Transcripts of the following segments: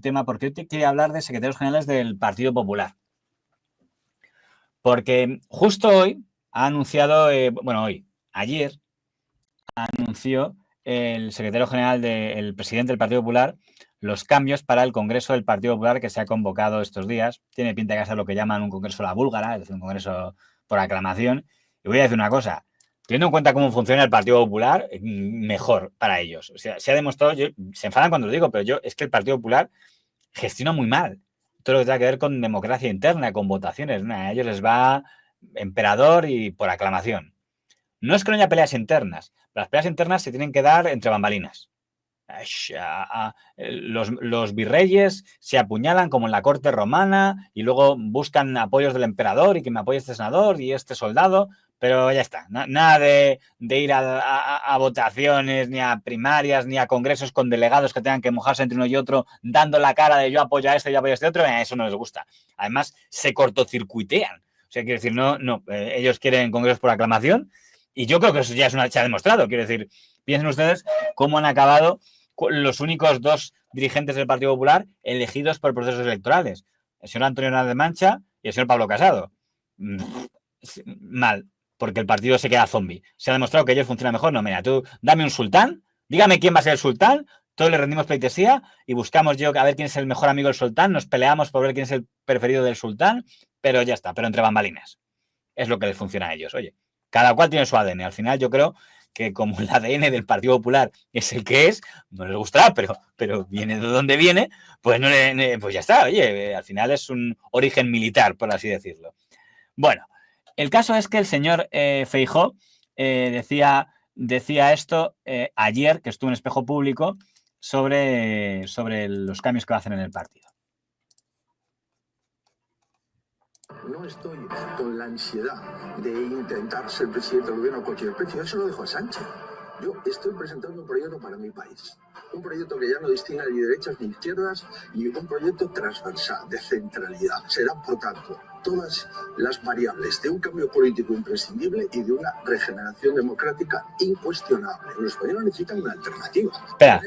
el tema porque hoy te quería hablar de secretarios generales del Partido Popular. Porque justo hoy ha anunciado, ayer anunció el secretario general del presidente del Partido Popular los cambios para el Congreso del Partido Popular que se ha convocado estos días. Tiene pinta de que es lo que llaman un Congreso a la búlgara, es decir, un Congreso por aclamación. Y voy a decir una cosa, teniendo en cuenta cómo funciona el Partido Popular, mejor para ellos. O sea, se ha demostrado, se enfadan cuando lo digo, pero es que el Partido Popular gestiona muy mal todo lo que tenga que ver con democracia interna, con votaciones. A ellos les va emperador y por aclamación. No es que no haya peleas internas. Las peleas internas se tienen que dar entre bambalinas. Los virreyes se apuñalan como en la corte romana y luego buscan apoyos del emperador y que me apoye este senador y este soldado, pero ya está. Nada de ir a votaciones, ni a primarias, ni a congresos con delegados que tengan que mojarse entre uno y otro, dando la cara de yo apoyo a este, yo apoyo a este otro. Eso no les gusta. Además, se cortocircuitean. O sea, quiero decir, ellos quieren congresos por aclamación y yo creo que eso ya se ha demostrado. Quiero decir, piensen ustedes cómo han acabado los únicos dos dirigentes del Partido Popular elegidos por procesos electorales, el señor Antonio Hernández Mancha y el señor Pablo Casado. Mal, porque el partido se queda zombie. Se ha demostrado que ellos funcionan mejor. No, mira, tú dame un sultán, dígame quién va a ser el sultán, todos le rendimos pleitesía y buscamos a ver quién es el mejor amigo del sultán, nos peleamos por ver quién es el preferido del sultán, pero ya está, pero entre bambalinas. Es lo que les funciona a ellos. Oye, cada cual tiene su ADN. Al final yo creo que como el ADN del Partido Popular es el que es, no les gustará, pero viene de donde viene, pues, pues ya está. Oye, al final es un origen militar, por así decirlo. Bueno, el caso es que el señor Feijóo decía esto ayer, que estuvo en Espejo Público, sobre los cambios que va a hacer en el partido. No estoy con la ansiedad de intentar ser presidente del gobierno a cualquier precio. Eso lo dejo a Sánchez. Yo estoy presentando un proyecto para mi país. Un proyecto que ya no distinga ni derechas ni izquierdas y un proyecto transversal, de centralidad. Serán, por tanto, todas las variables de un cambio político imprescindible y de una regeneración democrática incuestionable. Los españoles necesitan una alternativa. Espera,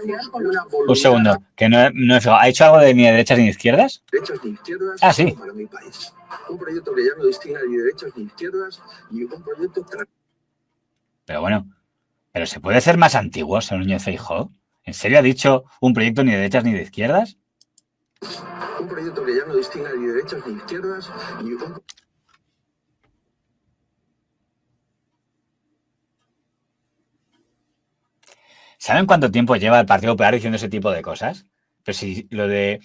un segundo, que no es, ¿ha hecho algo de ni de derechas ni de izquierdas? Derechas ni izquierdas sí. Para mi país. Un proyecto que ya no distinga ni derechas ni izquierdas y un proyecto... Pero bueno, ¿pero se puede ser más antiguo, señor Núñez Feijóo? ¿En serio ha dicho un proyecto ni de derechas ni de izquierdas? Un proyecto que ya no distinga ni derechas ni izquierdas y un... ¿Saben cuánto tiempo lleva el Partido Popular diciendo ese tipo de cosas? Pues si lo de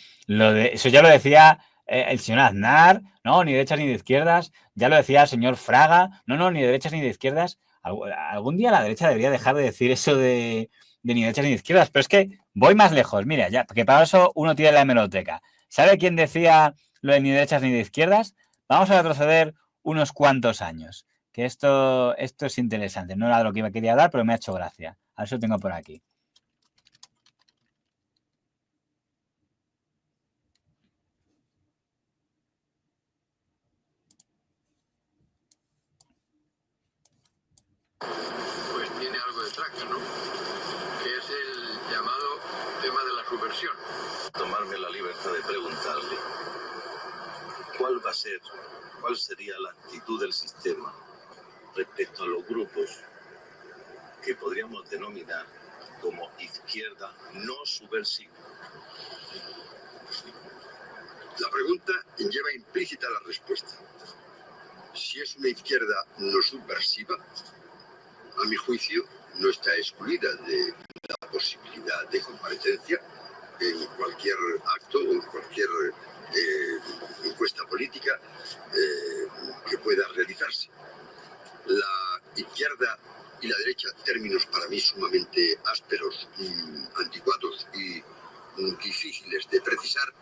eso ya lo decía el señor Aznar, no, ni de derechas ni de izquierdas, ya lo decía el señor Fraga, no, ni de derechas ni de izquierdas. Algún día la derecha debería dejar de decir eso de ni de derechas ni de izquierdas, pero es que voy más lejos, mira, ya, que para eso uno tiene la hemeroteca. ¿Sabe quién decía lo de ni de derechas ni de izquierdas? Vamos a retroceder unos cuantos años, que esto es interesante, no era lo que quería dar, pero me ha hecho gracia. A ver si lo tengo por aquí. Pues tiene algo de traca, ¿no? Que es el llamado tema de la subversión. Tomarme la libertad de preguntarle cuál sería la actitud del sistema respecto a los grupos que podríamos denominar como izquierda no subversiva. La pregunta lleva implícita la respuesta. Si es una izquierda no subversiva, a mi juicio, no está excluida de la posibilidad de comparecencia en cualquier acto o en cualquier encuesta política que pueda realizarse. La izquierda y la derecha, términos para mí sumamente ásperos, anticuados y difíciles de precisar,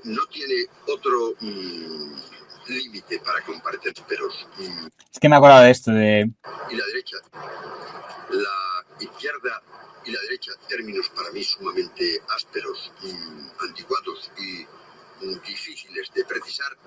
no tiene otro límite para comparecer, pero... Es que me he acordado de esto de... Y la derecha, la izquierda y la derecha, términos para mí sumamente ásperos, anticuados y difíciles de precisar.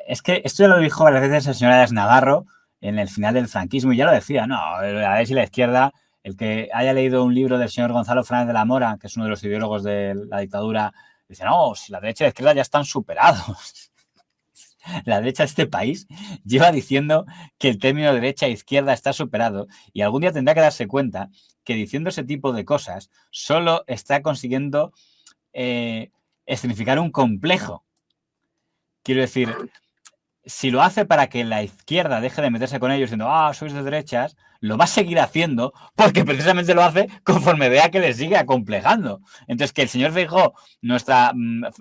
Es que esto ya lo dijo varias veces el señor Arias Navarro en el final del franquismo y ya lo decía, no, la derecha y la izquierda El que haya leído un libro del señor Gonzalo Fernández de la Mora, que es uno de los ideólogos de la dictadura, dice, no, si la derecha y la izquierda ya están superados. La derecha de este país lleva diciendo que el término derecha e izquierda está superado y algún día tendrá que darse cuenta que diciendo ese tipo de cosas solo está consiguiendo escenificar un complejo. Quiero decir, si lo hace para que la izquierda deje de meterse con ellos diciendo, sois de derechas, lo va a seguir haciendo porque precisamente lo hace conforme vea que les sigue acomplejando. Entonces, que el señor Feijóo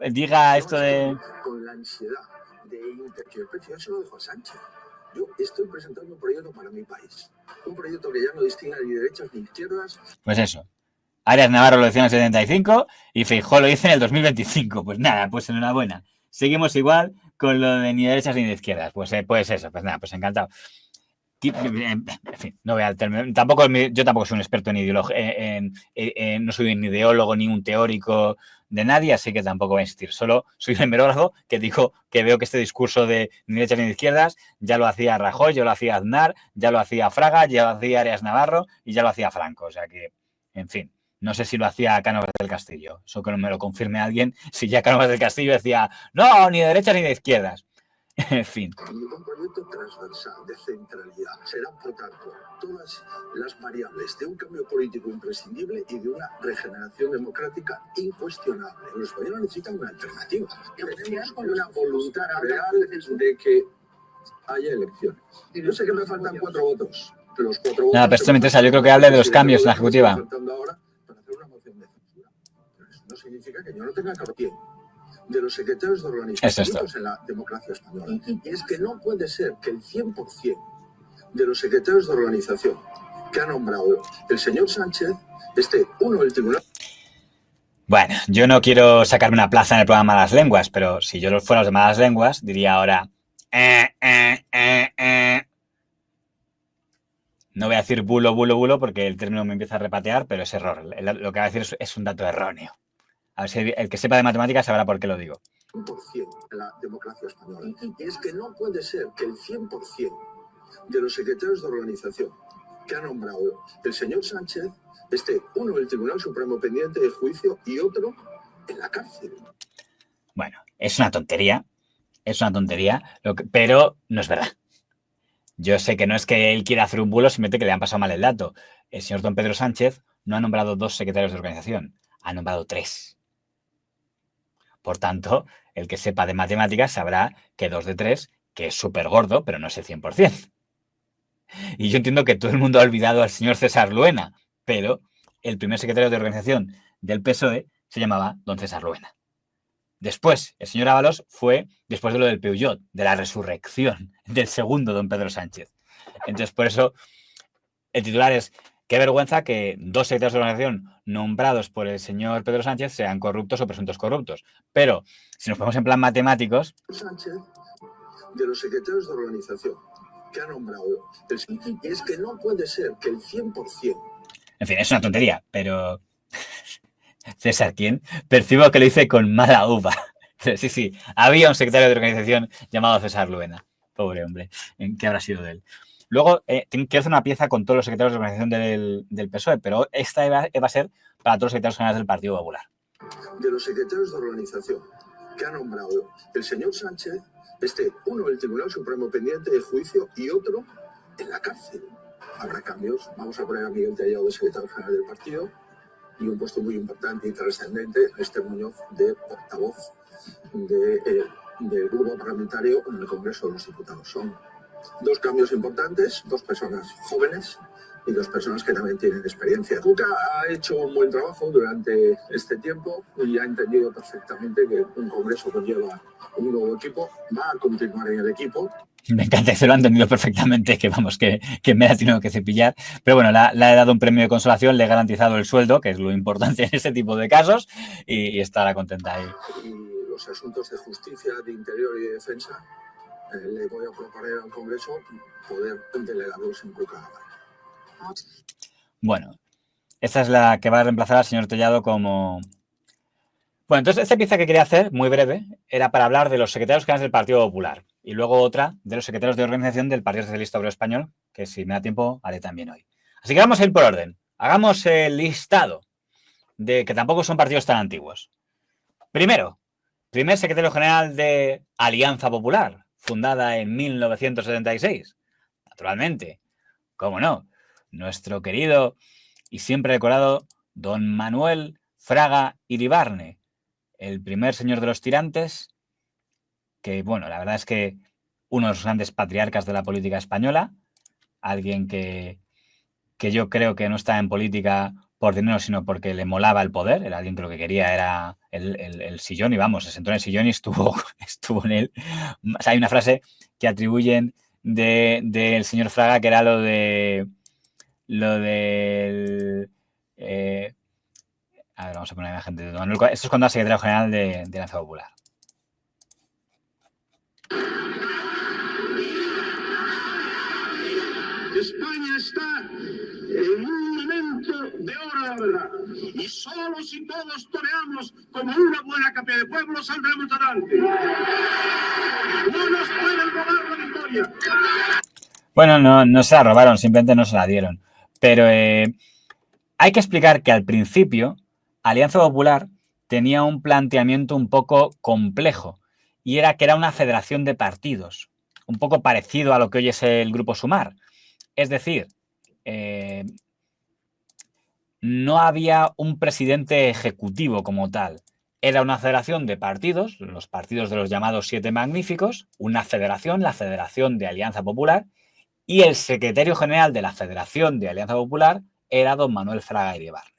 diga esto de... Con la ansiedad de el precio, eso lo dejo a Sánchez. Yo estoy presentando un proyecto para mi país. Un proyecto que ya no distingue ni derechas ni izquierdas. Pues eso. Arias Navarro lo decía en el 75 y Feijóo lo dice en el 2025. Pues nada, pues enhorabuena. Seguimos igual con lo de ni derechas ni de izquierdas. Pues eso, pues nada, pues encantado. En fin, no voy a yo tampoco soy un experto en ideología, no soy un ideólogo ni un teórico de nadie, así que tampoco voy a insistir. Solo soy un hemerógrafo que dijo que veo que este discurso de ni derechas ni de izquierdas ya lo hacía Rajoy, ya lo hacía Aznar, ya lo hacía Fraga, ya lo hacía Arias Navarro y ya lo hacía Franco. O sea que, en fin, no sé si lo hacía Cánovas del Castillo. Eso que no me lo confirme alguien. Si ya Cánovas del Castillo decía, no, ni de derechas ni de izquierdas. En fin. Un proyecto transversal de centralidad. Serán, por tanto, todas las variables de un cambio político imprescindible y de una regeneración democrática incuestionable. Los españoles necesitan una alternativa. Tenemos una voluntad real de que haya elecciones. Yo sé que me faltan 4 votos. Los 4 votos. No, pero esto me interesa. Yo creo que hable de los cambios en la Ejecutiva. Ahora para hacer una moción de censura. Pero eso no significa que yo no tenga capacidad de los secretarios de organizaciones en la democracia española. Y es que no puede ser que el 100% de los secretarios de organización que ha nombrado el señor Sánchez esté uno del tribunal. Bueno, yo no quiero sacarme una plaza en el programa Malas Lenguas, pero si yo fuera los de Malas Lenguas, diría ahora... No voy a decir bulo, porque el término me empieza a repatear, pero es error. Lo que voy a decir es un dato erróneo. A ver si el que sepa de matemáticas sabrá por qué lo digo. 100% de la democracia española. Y es que no puede ser que el 100% de los secretarios de organización que ha nombrado el señor Sánchez esté uno del Tribunal Supremo pendiente de juicio y otro en la cárcel. Bueno, es una tontería, pero no es verdad. Yo sé que no es que él quiera hacer un bulo, simplemente que le han pasado mal el dato. El señor don Pedro Sánchez no ha nombrado 2 secretarios de organización, ha nombrado 3. Por tanto, el que sepa de matemáticas sabrá que 2 de 3, que es súper gordo, pero no es el 100%. Y yo entiendo que todo el mundo ha olvidado al señor César Luena, pero el primer secretario de organización del PSOE se llamaba don César Luena. Después, el señor Ábalos fue después de lo del Peugeot, de la resurrección del segundo don Pedro Sánchez. Entonces, por eso, el titular es: qué vergüenza que 2 secretarios de organización nombrados por el señor Pedro Sánchez sean corruptos o presuntos corruptos. Pero, si nos ponemos en plan matemáticos... Sánchez, de los secretarios de organización que ha nombrado y es que no puede ser que el 100%... En fin, es una tontería, pero... César, ¿quién? Percibo que lo hice con mala uva. Sí, había un secretario de organización llamado César Luena. Pobre hombre, ¿qué habrá sido de él? Luego, quiero hacer una pieza con todos los secretarios de organización del PSOE, pero esta va a ser para todos los secretarios generales del Partido Popular. De los secretarios de organización que ha nombrado el señor Sánchez, uno del Tribunal Supremo pendiente de juicio y otro en la cárcel. Habrá cambios. Vamos a poner a Miguel Tellado de secretario general del partido y un puesto muy importante y trascendente, Muñoz, de portavoz del grupo parlamentario en el Congreso de los Diputados. Son 2 cambios importantes, 2 personas jóvenes y 2 personas que también tienen experiencia. Cuca ha hecho un buen trabajo durante este tiempo y ha entendido perfectamente que un Congreso conlleva un nuevo equipo, va a continuar en el equipo. Me encanta, se lo han entendido perfectamente, que me ha tenido que cepillar. Pero bueno, le he dado un premio de consolación, le he garantizado el sueldo, que es lo importante en este tipo de casos, y estará contenta ahí. Y los asuntos de justicia, de interior y de defensa, le voy a proponer al Congreso poder delegarlos en Cuca. Bueno, esta es la que va a reemplazar al señor Tellado como... Bueno, entonces esta pieza que quería hacer, muy breve, era para hablar de los secretarios generales del Partido Popular y luego otra de los secretarios de organización del Partido Socialista Obrero Español, que si me da tiempo haré también hoy. Así que vamos a ir por orden. hagamos el listado de que tampoco son partidos tan antiguos. Primero, primer secretario general de Alianza Popular, fundada en 1976. Naturalmente, cómo no, nuestro querido y siempre recordado don Manuel Fraga Iribarne, el primer señor de los tirantes, que, bueno, la verdad es que uno de los grandes patriarcas de la política española, alguien que yo creo que no está en política por dinero, sino porque le molaba el poder, era alguien que lo que quería era el sillón, y vamos, se sentó en el sillón y estuvo en él. O sea, hay una frase que atribuyen del señor Fraga que era lo del... a ver, vamos a poner la imagen de don Manuel. Esto es cuando era secretario general de Alianza Popular. España está en un momento de oro, la verdad. Y solo si todos toreamos como una buena capilla de pueblo saldremos adelante. No nos pueden robar la victoria. Bueno, no se la robaron, simplemente no se la dieron. Pero hay que explicar que al principio Alianza Popular tenía un planteamiento un poco complejo, y era que era una federación de partidos, un poco parecido a lo que hoy es el Grupo Sumar. Es decir, no había un presidente ejecutivo como tal. Era una federación de partidos, los partidos de los llamados Siete Magníficos, una federación, la Federación de Alianza Popular, y el secretario general de la Federación de Alianza Popular era don Manuel Fraga Iribarne.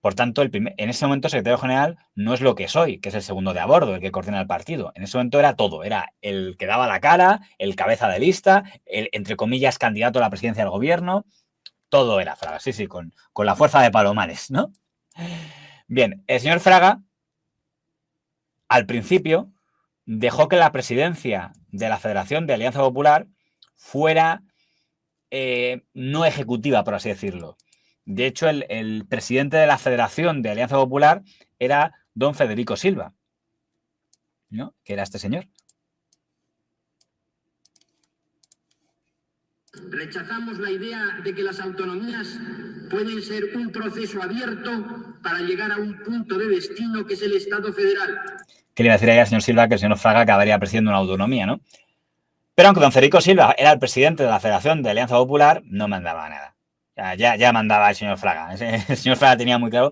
Por tanto, en ese momento el secretario general no es lo que es hoy, que es el segundo de a bordo, el que coordina el partido. En ese momento era todo, era el que daba la cara, el cabeza de lista, el, entre comillas, candidato a la presidencia del gobierno. Todo era Fraga, sí, con la fuerza de Palomares, ¿no? Bien, el señor Fraga, al principio, dejó que la presidencia de la Federación de Alianza Popular fuera no ejecutiva, por así decirlo. De hecho, el presidente de la Federación de Alianza Popular era don Federico Silva, ¿no? Que era este señor. Rechazamos la idea de que las autonomías pueden ser un proceso abierto para llegar a un punto de destino que es el Estado federal. ¿Qué le iba a decir ahí al señor Silva? Que el señor Fraga acabaría presidiendo una autonomía, ¿no? Pero aunque don Federico Silva era el presidente de la Federación de Alianza Popular, no mandaba nada. Ya mandaba el señor Fraga. El señor Fraga tenía muy claro.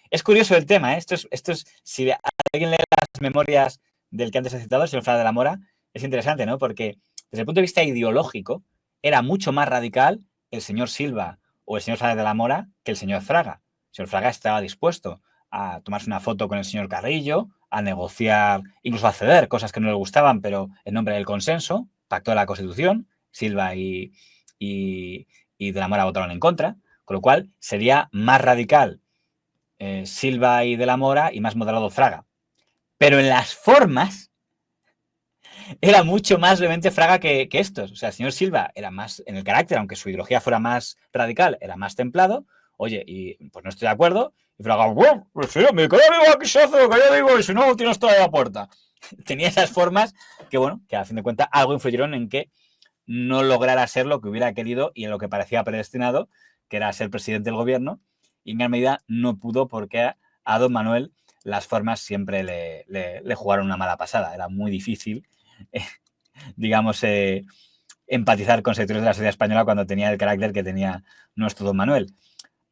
Es curioso el tema, ¿eh? Esto es, si alguien lee las memorias del que antes he citado, el señor Fraga de la Mora, es interesante, ¿no? Porque desde el punto de vista ideológico era mucho más radical el señor Silva o el señor Fraga de la Mora que el señor Fraga. El señor Fraga estaba dispuesto a tomarse una foto con el señor Carrillo, a negociar, incluso a ceder cosas que no le gustaban, pero en nombre del consenso, pactó la Constitución. Silva y de la Mora votaron en contra, con lo cual sería más radical Silva y de la Mora y más moderado Fraga. Pero en las formas era mucho más vehemente Fraga que estos. O sea, el señor Silva era más en el carácter, aunque su ideología fuera más radical, era más templado. Oye, y pues no estoy de acuerdo. Y Fraga, bueno, pues sí, me quedo vivo, aquí se hace lo que yo digo, y si no, tienes toda la puerta. Tenía esas formas que, bueno, que a fin de cuentas algo influyeron en que no lograra ser lo que hubiera querido y en lo que parecía predestinado, que era ser presidente del gobierno, y en gran medida no pudo porque a don Manuel las formas siempre le jugaron una mala pasada. Era muy difícil, digamos, empatizar con sectores de la sociedad española cuando tenía el carácter que tenía nuestro don Manuel.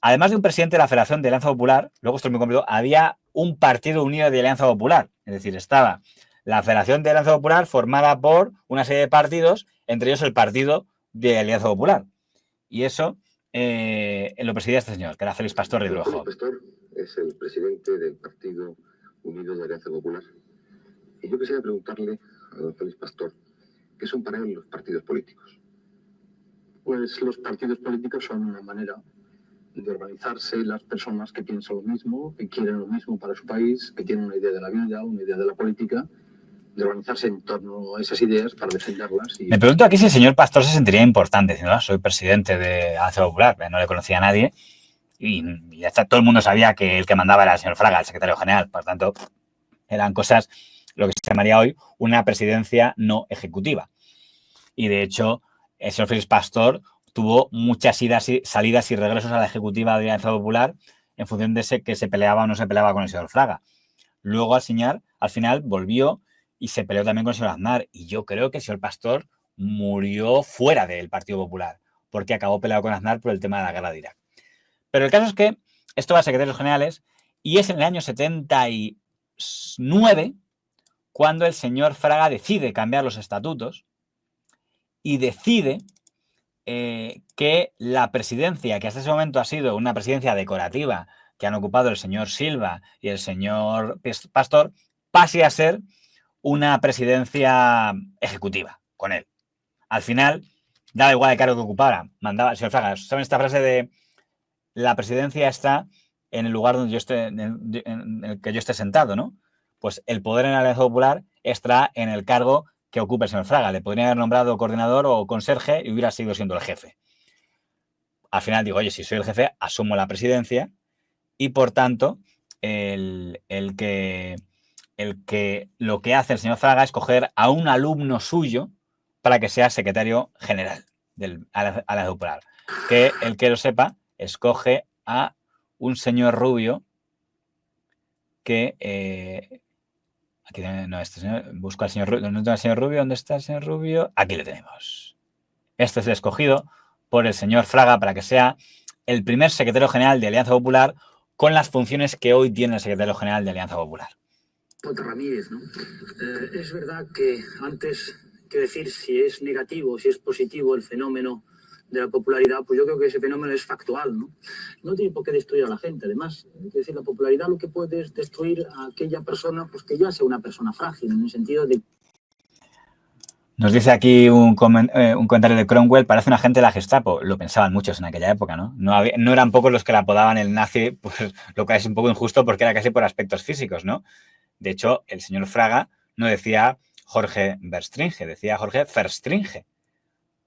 Además de un presidente de la Federación de Alianza Popular, luego esto es muy complicado, había un partido unido de Alianza Popular. Es decir, estaba la Federación de Alianza Popular formada por una serie de partidos, entre ellos el Partido de Alianza Popular. Y eso lo presidía este señor, que era Félix Pastor Riedrojo. Félix Pastor es el presidente del Partido Unido de Alianza Popular. Y yo quisiera preguntarle a don Félix Pastor, ¿qué son para él los partidos políticos? Pues los partidos políticos son una manera de organizarse las personas que piensan lo mismo, que quieren lo mismo para su país, que tienen una idea de la vida, una idea de la política, de organizarse en torno a esas ideas para defenderlas. Me pregunto aquí si el señor Pastor se sentiría importante, ¿no? Soy presidente de Alianza Popular, no le conocía a nadie y ya está, todo el mundo sabía que el que mandaba era el señor Fraga, el secretario general. Por tanto, eran cosas, lo que se llamaría hoy una presidencia no ejecutiva. Y de hecho, el señor Félix Pastor tuvo muchas salidas y regresos a la ejecutiva de Alianza Popular en función de que se peleaba o no se peleaba con el señor Fraga. Luego, al final, volvió y se peleó también con el señor Aznar. Y yo creo que el señor Pastor murió fuera del Partido Popular, porque acabó peleado con Aznar por el tema de la guerra de Irak. Pero el caso es que esto va a secretarios generales y es en el año 79 cuando el señor Fraga decide cambiar los estatutos y decide que la presidencia, que hasta ese momento ha sido una presidencia decorativa que han ocupado el señor Silva y el señor Pastor, pase a ser una presidencia ejecutiva con él. Al final, daba igual el cargo que ocupara, mandaba el señor Fraga. ¿Saben esta frase de la presidencia está en el lugar donde yo esté, en el que yo esté sentado, ¿no? Pues el poder en la Alianza Popular está en el cargo que ocupe el señor Fraga. Le podrían haber nombrado coordinador o conserje y hubiera seguido siendo el jefe. Al final digo, oye, si soy el jefe, asumo la presidencia y, por tanto, lo que hace el señor Fraga es coger a un alumno suyo para que sea secretario general de la Alianza Popular. Que el que lo sepa, escoge a un señor rubio que... aquí no, este señor, busco al señor Rubio. ¿Dónde está el señor Rubio? ¿Dónde está el señor Rubio? Aquí le tenemos. Este es el escogido por el señor Fraga para que sea el primer secretario general de Alianza Popular con las funciones que hoy tiene el secretario general de Alianza Popular. Ramírez, ¿no? Es verdad que antes que decir si es negativo, si es positivo el fenómeno de la popularidad, pues yo creo que ese fenómeno es factual, ¿no? No tiene por qué destruir a la gente, además. Es decir, la popularidad lo que puede es destruir a aquella persona, pues que ya sea una persona frágil, en el sentido de... Nos dice aquí un comentario de Cromwell, parece un agente de la Gestapo. Lo pensaban muchos en aquella época, ¿no? No eran pocos los que la apodaban el nazi, pues lo que es un poco injusto porque era casi por aspectos físicos, ¿no? De hecho, el señor Fraga no decía Jorge Verstringe, decía Jorge Verstringe.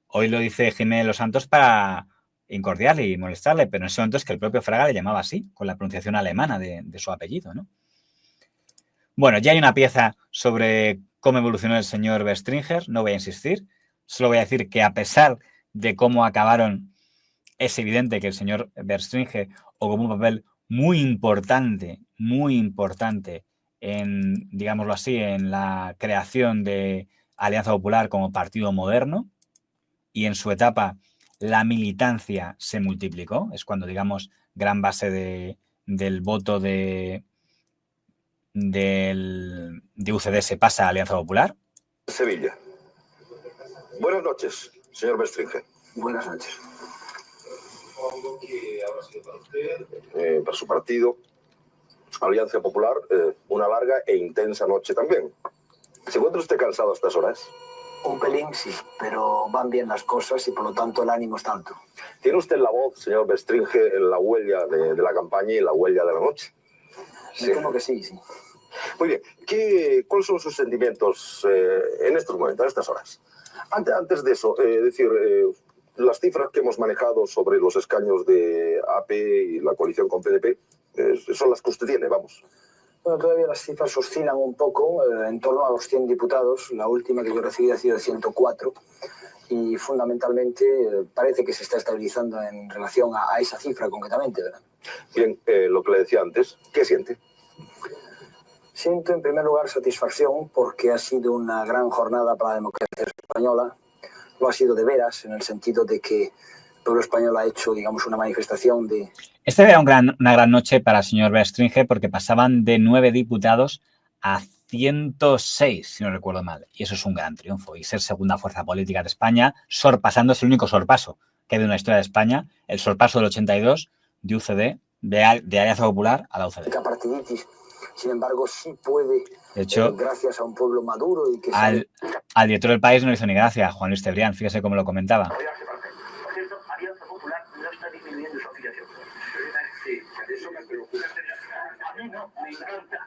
Hoy lo dice Jiménez Los Santos para incordiarle y molestarle, pero en ese momento es que el propio Fraga le llamaba así, con la pronunciación alemana de su apellido, ¿no? Bueno, ya hay una pieza sobre cómo evolucionó el señor Verstringer, no voy a insistir, solo voy a decir que a pesar de cómo acabaron, es evidente que el señor Verstringer ocupó un papel muy importante en, digámoslo así, en la creación de Alianza Popular como partido moderno, y en su etapa la militancia se multiplicó, es cuando, digamos, gran base del voto de UCD se pasa a Alianza Popular. Sevilla. Buenas noches, señor Verstringer. Buenas noches. Supongo que habrá sido para usted, para su partido, Alianza Popular, una larga e intensa noche también. ¿Se encuentra usted cansado a estas horas? Un pelín sí, pero van bien las cosas y por lo tanto el ánimo es alto. ¿Tiene usted la voz, señor Verstringer, en la huella de la campaña y la huella de la noche? Sí. Como que sí, sí. Muy bien. ¿Cuáles son sus sentimientos en estos momentos, a estas horas? Antes de eso, las cifras que hemos manejado sobre los escaños de AP y la coalición con PDP son las que usted tiene, vamos. Bueno, todavía las cifras oscilan un poco, en torno a los 100 diputados. La última que yo recibí ha sido de 104 y fundamentalmente parece que se está estabilizando en relación a esa cifra concretamente, ¿verdad? Bien, lo que le decía antes, ¿qué siente? Siento en primer lugar satisfacción porque ha sido una gran jornada para la democracia española. Lo ha sido de veras, en el sentido de que el pueblo español ha hecho, digamos, una manifestación de... Esta era una gran noche para el señor Verstringer porque pasaban de 9 diputados a 106, si no recuerdo mal. Y eso es un gran triunfo. Y ser segunda fuerza política de España, sorpasándose el único sorpaso que ha habido en la historia de España, el sorpaso del 82 de UCD, de Alianza Popular a la UCD. Partiditis, sin embargo, sí puede, de hecho, gracias a un pueblo maduro y que... Al director del País no le hizo ni gracia, Juan Luis Cebrián, fíjese cómo lo comentaba. Por cierto, Alianza Popular no está disminuyendo su afiliación. Sí, eso me preocupa. A mí no, me encanta.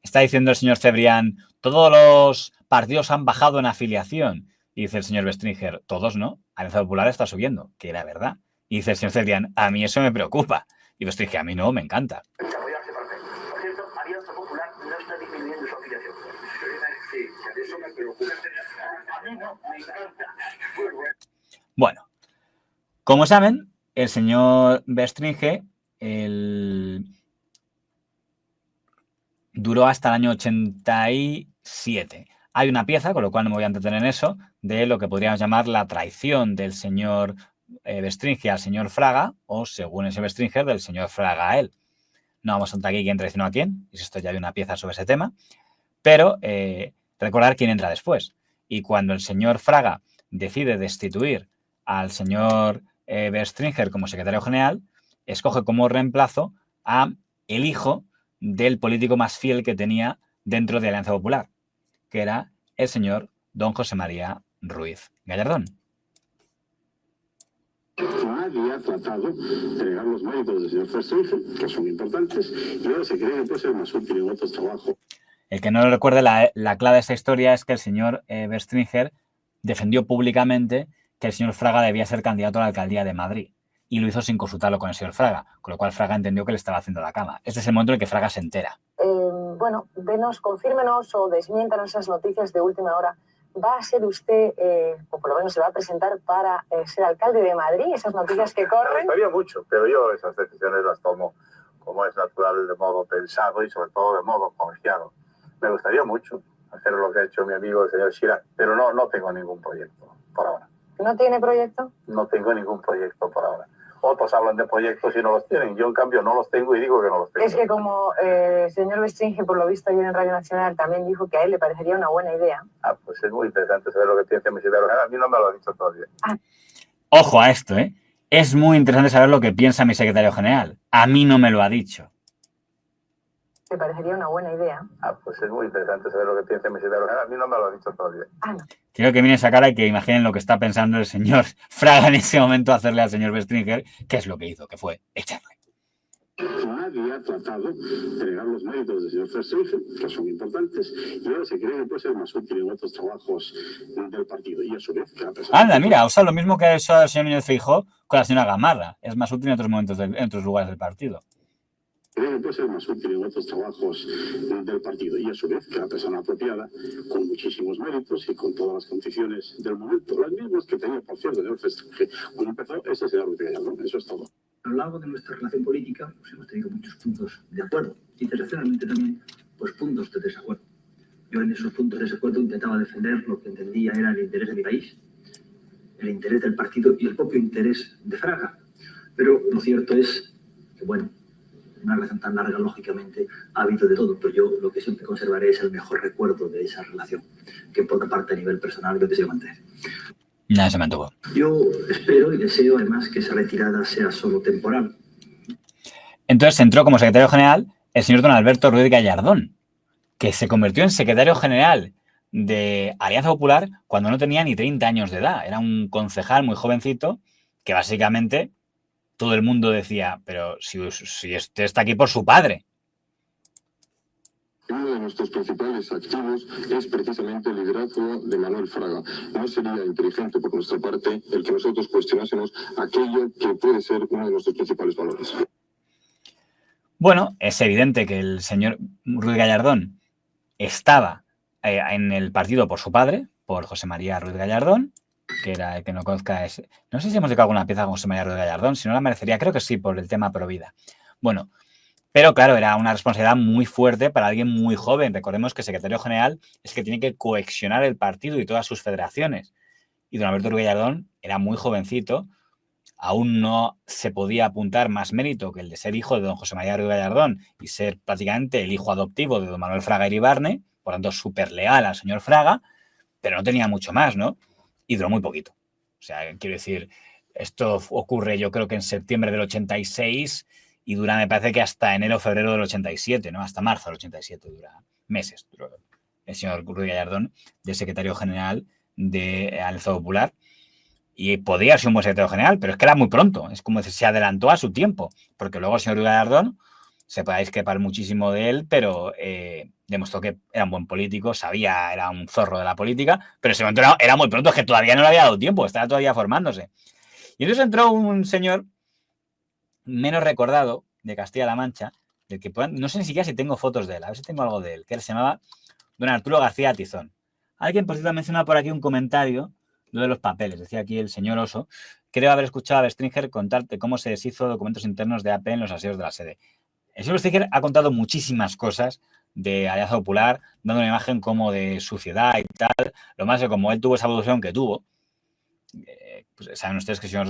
Está diciendo el señor Cebrián, todos los partidos han bajado en afiliación. Y dice el señor Verstringer, todos no, Alianza Popular está subiendo, que era verdad. Y dice el señor Cebrián, a mí eso me preocupa. Y Verstringer, a mí no, me encanta. Por cierto, Alianza Popular no está disminuyendo su afiliación. Sí, eso me preocupa. A mí no, me encanta. Bueno, como saben, el señor Bestringe duró hasta el año 87. Hay una pieza, con lo cual no me voy a entretener en eso, de lo que podríamos llamar la traición del señor Bestringe al señor Fraga, o según ese Bestringe, del señor Fraga a él. No vamos a contar aquí quién traicionó a quién, y esto ya hay una pieza sobre ese tema, pero recordar quién entra después. Y cuando el señor Fraga decide destituir al señor Bestringe como secretario general, escoge como reemplazo a el hijo del político más fiel que tenía dentro de Alianza Popular, que era el señor don José María Ruiz Gallardón. Nadie ha tratado de negar los méritos del señor Bestringe, que son importantes, y ahora se cree que puede ser más útil en otros trabajos. El que no lo recuerde, la clave de esta historia es que el señor Bestringe defendió públicamente que el señor Fraga debía ser candidato a la alcaldía de Madrid, y lo hizo sin consultarlo con el señor Fraga, con lo cual Fraga entendió que le estaba haciendo la cama. Este es el momento en el que Fraga se entera. Bueno, confírmenos o desmiéntanos esas noticias de última hora. ¿Va a ser usted, o por lo menos se va a presentar para ser alcalde de Madrid? Esas noticias que corren. Me gustaría mucho, pero yo esas decisiones las tomo como es natural, de modo pensado y sobre todo de modo colegiado. Me gustaría mucho hacer lo que ha hecho mi amigo el señor Chirac, pero no tengo ningún proyecto por ahora. ¿No tiene proyecto? No tengo ningún proyecto por ahora. Otros hablan de proyectos y no los tienen. Yo, en cambio, no los tengo y digo que no los tengo. Es que como el señor Bestringe, por lo visto ayer en Radio Nacional, también dijo que a él le parecería una buena idea. Pues es muy interesante saber lo que piensa mi secretario general. A mí no me lo ha dicho todavía. Ojo a esto, ¿eh? Es muy interesante saber lo que piensa mi secretario general. A mí no me lo ha dicho. ¿Le parecería una buena idea? Pues es muy interesante saber lo que piensa mi secretario general. A mí no me lo ha dicho todavía. No. Quiero que miren esa cara y que imaginen lo que está pensando el señor Fraga en ese momento hacerle al señor Bestringe, que es lo que hizo, que fue echarle. Nadie ha tratado de negar los méritos del señor Bestringe, que son importantes, y ahora se cree que puede ser más útil en otros trabajos del partido. Y a su vez, que la persona... Anda, mira, usa lo mismo que ha hecho el señor Núñez Feijóo con la señora Gamarra. Es más útil en otros momentos, en otros lugares del partido. Creo que puede ser más útil en otros trabajos del partido y a su vez que la persona apropiada, con muchísimos méritos y con todas las condiciones del momento, las mismas que tenía, por cierto, el señor Bestringe cuando empezó ese señor Ruiz Gallardón. Eso es todo. A lo largo de nuestra relación política pues hemos tenido muchos puntos de acuerdo y tradicionalmente también pues puntos de desacuerdo. Yo en esos puntos de desacuerdo intentaba defender lo que entendía era el interés de mi país, el interés del partido y el propio interés de Fraga. Pero lo cierto es que, bueno, una relación tan larga, lógicamente, ha habido de todo, pero yo lo que siempre conservaré es el mejor recuerdo de esa relación, que por otra parte a nivel personal yo deseo mantener. Nada, se mantuvo. Yo espero y deseo además que esa retirada sea solo temporal. Entonces entró como secretario general el señor don Alberto Ruiz Gallardón, que se convirtió en secretario general de Alianza Popular cuando no tenía ni 30 años de edad. Era un concejal muy jovencito que básicamente todo el mundo decía, pero si usted está aquí por su padre. Uno de nuestros principales activos es precisamente el liderazgo de Manuel Fraga. No sería inteligente por nuestra parte el que nosotros cuestionásemos aquello que puede ser uno de nuestros principales valores. Bueno, es evidente que el señor Ruiz Gallardón estaba en el partido por su padre, por José María Ruiz Gallardón, que era el que no conozca ese. No sé si hemos dedicado alguna pieza con José María Ruiz Gallardón, si no la merecería, creo que sí, por el tema Provida. Bueno, pero claro, era una responsabilidad muy fuerte para alguien muy joven. Recordemos que el secretario general es que tiene que cohesionar el partido y todas sus federaciones. Y don Alberto Ruiz Gallardón era muy jovencito, aún no se podía apuntar más mérito que el de ser hijo de don José María Ruiz Gallardón y ser prácticamente el hijo adoptivo de don Manuel Fraga Iribarne, por tanto súper leal al señor Fraga, pero no tenía mucho más, ¿no? Y duró muy poquito. O sea, quiero decir, esto ocurre yo creo que en septiembre del 86 y dura, me parece que hasta enero o febrero del 87, ¿no? Hasta marzo del 87 dura meses. Duró el señor Ruiz Gallardón, de secretario general de Alianza Popular. Y podría ser un buen secretario general, pero es que era muy pronto. Es como decir, se adelantó a su tiempo. Porque luego el señor Ruiz Gallardón, se puede discrepar muchísimo de él, pero demostró que era un buen político, sabía, era un zorro de la política, pero ese momento era muy pronto, es que todavía no le había dado tiempo, estaba todavía formándose. Y entonces entró un señor menos recordado de Castilla-La Mancha, del que no sé ni siquiera si tengo fotos de él, a ver si tengo algo de él, que se llamaba don Arturo García Tizón. Alguien, por cierto, ha mencionado por aquí un comentario lo de los papeles. Decía aquí el señor Oso, creo haber escuchado a Bestringer contar de cómo se deshizo documentos internos de AP en los aseos de la sede. El señor Bestringer ha contado muchísimas cosas de Alianza Popular, dando una imagen como de suciedad y tal. Lo más es que como él tuvo esa evolución que tuvo, pues saben ustedes que el señor,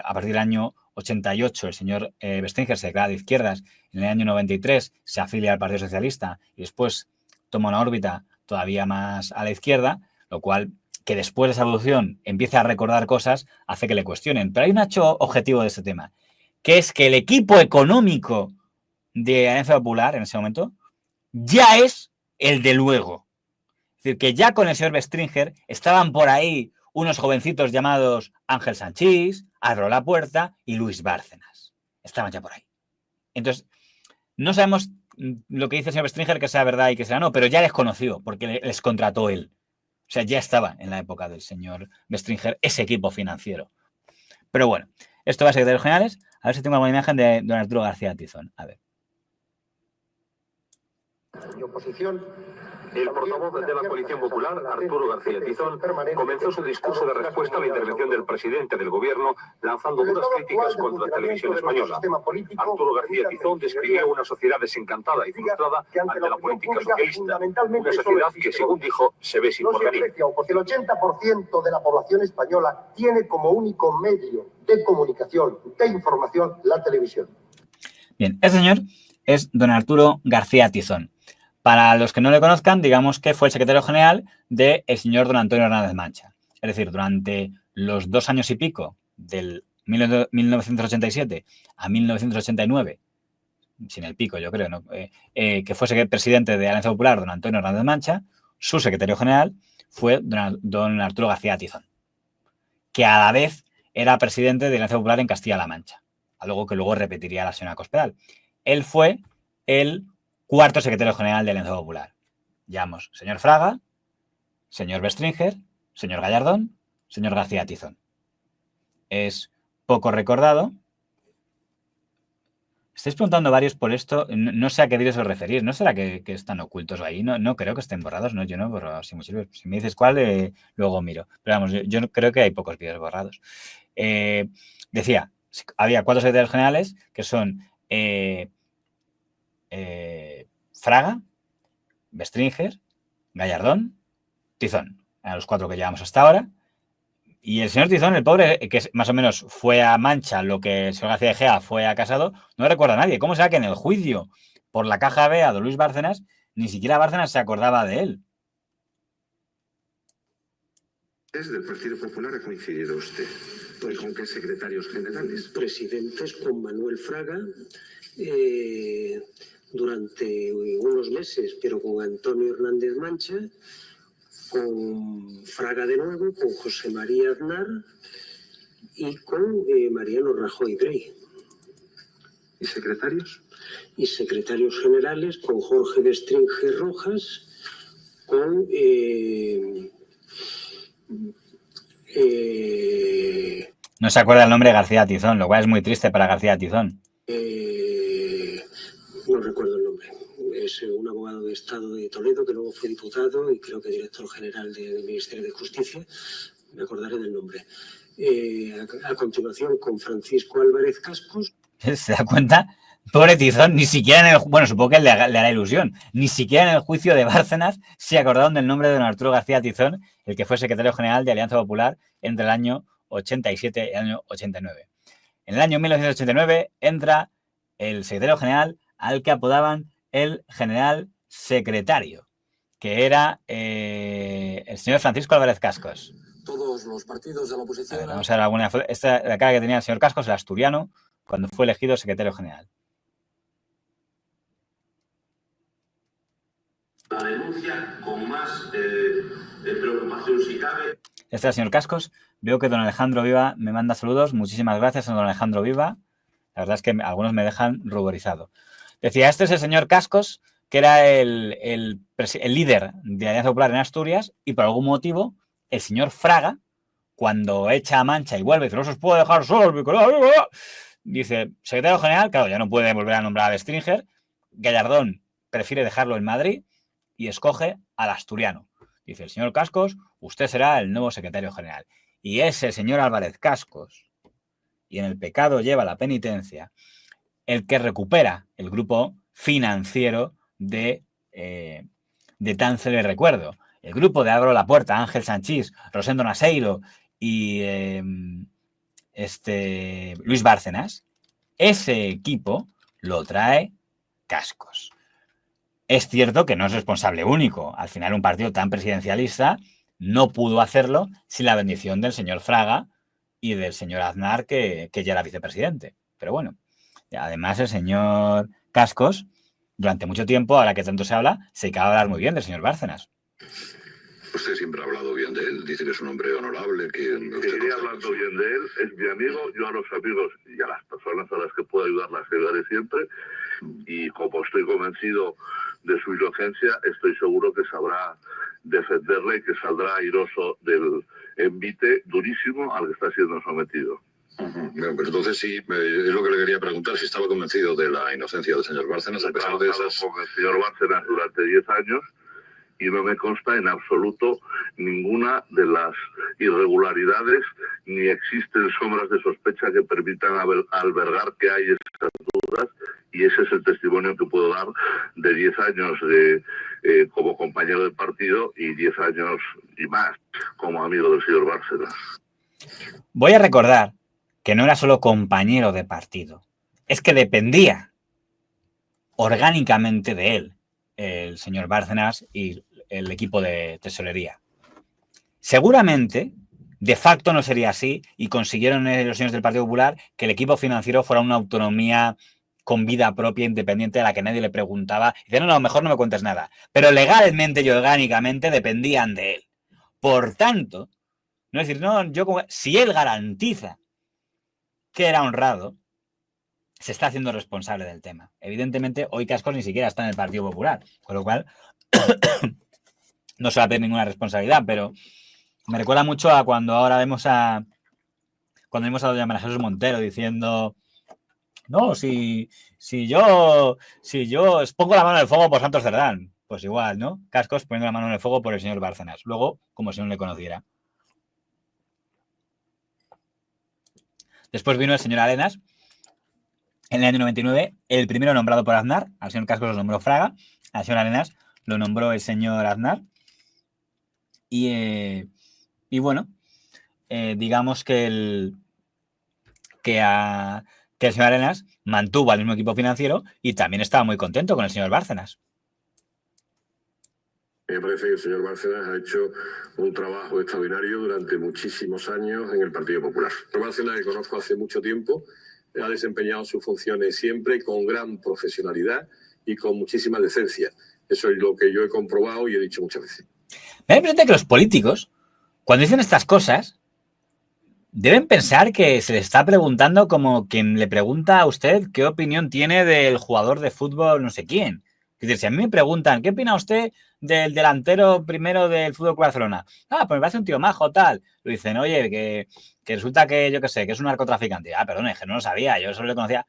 a partir del año 88 el señor Bestringer se declara de izquierdas, en el año 93 se afilia al Partido Socialista y después toma una órbita todavía más a la izquierda, lo cual, que después de esa evolución empiece a recordar cosas, hace que le cuestionen. Pero hay un hecho objetivo de este tema, que es que el equipo económico de Alianza Popular en ese momento ya es el de luego. Es decir, que ya con el señor Bestringer estaban por ahí unos jovencitos llamados Ángel Sanchís, Arro Lapuerta y Luis Bárcenas. Estaban ya por ahí. Entonces, no sabemos lo que dice el señor Bestringer que sea verdad y que sea no, pero ya les conoció porque les contrató él. O sea, ya estaba en la época del señor Bestringer ese equipo financiero. Pero bueno, esto va a secretarios generales. A ver si tengo alguna imagen de don Arturo García Tizón. A ver. Y oposición. El portavoz de la Coalición Popular, Arturo García Tizón, comenzó su discurso de respuesta a la intervención del presidente del gobierno, lanzando duras críticas contra la televisión española. Arturo García Tizón describió una sociedad desencantada y frustrada ante la política socialista, una sociedad que, según dijo, se ve sin porvenir. Porque el 80% de la población española tiene como único medio de comunicación, de información, la televisión. Bien, el señor es don Arturo García Tizón. Para los que no le conozcan, digamos que fue el secretario general del señor don Antonio Hernández Mancha. Es decir, durante los 2 años y pico, del 1987 a 1989, sin el pico yo creo, ¿no? Que fue presidente de Alianza Popular don Antonio Hernández Mancha, su secretario general fue don Arturo García Tizón, que a la vez era presidente de Alianza Popular en Castilla-La Mancha, algo que luego repetiría la señora Cospedal. Él fue el 4º secretario general de Alianza Popular. Llamamos señor Fraga, señor Bestringer, señor Gallardón, señor García Tizón. Es poco recordado. Estáis preguntando varios por esto. No sé a qué vídeos os referís. ¿No será que están ocultos ahí? No creo que estén borrados. No, yo no he borrado. Si me dices cuál, luego miro. Pero vamos, yo creo que hay pocos vídeos borrados. Decía, había 4 secretarios generales que son Fraga, Bestringer, Gallardón, Tizón. Eran los 4 que llevamos hasta ahora. Y el señor Tizón, el pobre, que más o menos fue a Mancha lo que el señor García de Gea fue a Casado, no recuerda a nadie. ¿Cómo será que en el juicio por la caja B a don Luis Bárcenas, ni siquiera Bárcenas se acordaba de él? ¿Es del Partido Popular ha coincidido usted? Pues ¿con qué secretarios generales? Presidentes con Manuel Fraga durante unos meses, pero con Antonio Hernández Mancha, con Fraga de nuevo, con José María Aznar y con Mariano Rajoy Grey. ¿Y secretarios? Y secretarios generales con Jorge Bestringer Rojas, con no se acuerda el nombre de García Tizón, lo cual es muy triste para García Tizón. No recuerdo el nombre. Es un abogado de Estado de Toledo que luego fue diputado y creo que director general del Ministerio de Justicia. Me acordaré del nombre. A continuación, con Francisco Álvarez Cascos. ¿Se da cuenta? Pobre Tizón, ni siquiera en el... Bueno, supongo que le hará ilusión. Ni siquiera en el juicio de Bárcenas se acordaron del nombre de don Arturo García Tizón, el que fue secretario general de Alianza Popular entre el año 87 y el año 89. En el año 1989 entra el secretario general al que apodaban el general secretario, que era el señor Francisco Álvarez Cascos. Todos los partidos de la oposición... A ver, vamos a ver alguna... Esta la cara que tenía el señor Cascos, el asturiano, cuando fue elegido secretario general. La denuncia con más preocupación si cabe. Este es el señor Cascos. Veo que don Alejandro Viva me manda saludos. Muchísimas gracias a don Alejandro Viva. La verdad es que algunos me dejan ruborizado. Decía, este es el señor Cascos, que era el líder de Alianza Popular en Asturias, y por algún motivo el señor Fraga, cuando echa a Mancha y vuelve, dice, no se os puede dejar solo, dice, secretario general, claro, ya no puede volver a nombrar a Bestringer. Gallardón prefiere dejarlo en Madrid y escoge al asturiano. Dice, el señor Cascos, usted será el nuevo secretario general. Y es el señor Álvarez Cascos, y en el pecado lleva la penitencia, el que recupera el grupo financiero de tan célebre recuerdo. El grupo de Abro la Puerta, Ángel Sanchís, Rosendo Naseiro y Luis Bárcenas, ese equipo lo trae Cascos. Es cierto que no es responsable único. Al final, un partido tan presidencialista no pudo hacerlo sin la bendición del señor Fraga y del señor Aznar, que ya era vicepresidente. Pero bueno, además el señor Cascos, durante mucho tiempo, ahora que tanto se habla, se acaba de hablar muy bien del señor Bárcenas. Usted siempre ha hablado bien de él, dice que es un hombre honorable, que... Seguiré hablando bien de él, es mi amigo, yo a los amigos y a las personas a las que puedo ayudar las ayudaré siempre, y como estoy convencido de su inocencia, estoy seguro que sabrá defenderle y que saldrá airoso del envite durísimo al que está siendo sometido. Bueno, pues entonces sí, es lo que le quería preguntar, si estaba convencido de la inocencia del señor Bárcenas, a pesar de esas... Con el señor Bárcenas durante 10 años, y no me consta en absoluto ninguna de las irregularidades, ni existen sombras de sospecha que permitan albergar que hay estas dudas, y ese es el testimonio que puedo dar de 10 años como compañero del partido y 10 años y más como amigo del señor Bárcenas. Voy a recordar que no era solo compañero de partido, es que dependía orgánicamente de él, el señor Bárcenas y el equipo de tesorería. Seguramente, de facto no sería así y consiguieron los señores del Partido Popular que el equipo financiero fuera una autonomía con vida propia, independiente, a la que nadie le preguntaba. Y dice, no, mejor no me cuentes nada. Pero legalmente y orgánicamente dependían de él. Por tanto, no es decir, no, si él garantiza que era honrado, se está haciendo responsable del tema. Evidentemente, hoy Cascos ni siquiera está en el Partido Popular, con lo cual no se va a pedir ninguna responsabilidad, pero me recuerda mucho a cuando ahora vemos a doña María Jesús Montero diciendo, no, si yo os pongo la mano en el fuego por Santos Cerdán, pues igual, ¿no? Cascos poniendo la mano en el fuego por el señor Bárcenas, luego como si no le conociera. Después vino el señor Arenas, en el año 99, el primero nombrado por Aznar, al señor Cascos lo nombró Fraga, al señor Arenas lo nombró el señor Aznar. Y bueno, digamos que el señor Arenas mantuvo al mismo equipo financiero y también estaba muy contento con el señor Bárcenas. Me parece que el señor Bárcenas ha hecho un trabajo extraordinario durante muchísimos años en el Partido Popular. El señor Bárcenas, que conozco hace mucho tiempo, ha desempeñado sus funciones siempre con gran profesionalidad y con muchísima decencia. Eso es lo que yo he comprobado y he dicho muchas veces. Me da la impresión que los políticos, cuando dicen estas cosas, deben pensar que se les está preguntando como quien le pregunta a usted qué opinión tiene del jugador de fútbol no sé quién. Es decir, si a mí me preguntan, ¿qué opina usted del delantero primero del Fútbol Club Barcelona? Ah, pues me parece un tío majo, tal. Lo dicen, oye, que resulta que, yo qué sé, que es un narcotraficante. Ah, perdón, es que no lo sabía, yo solo le conocía.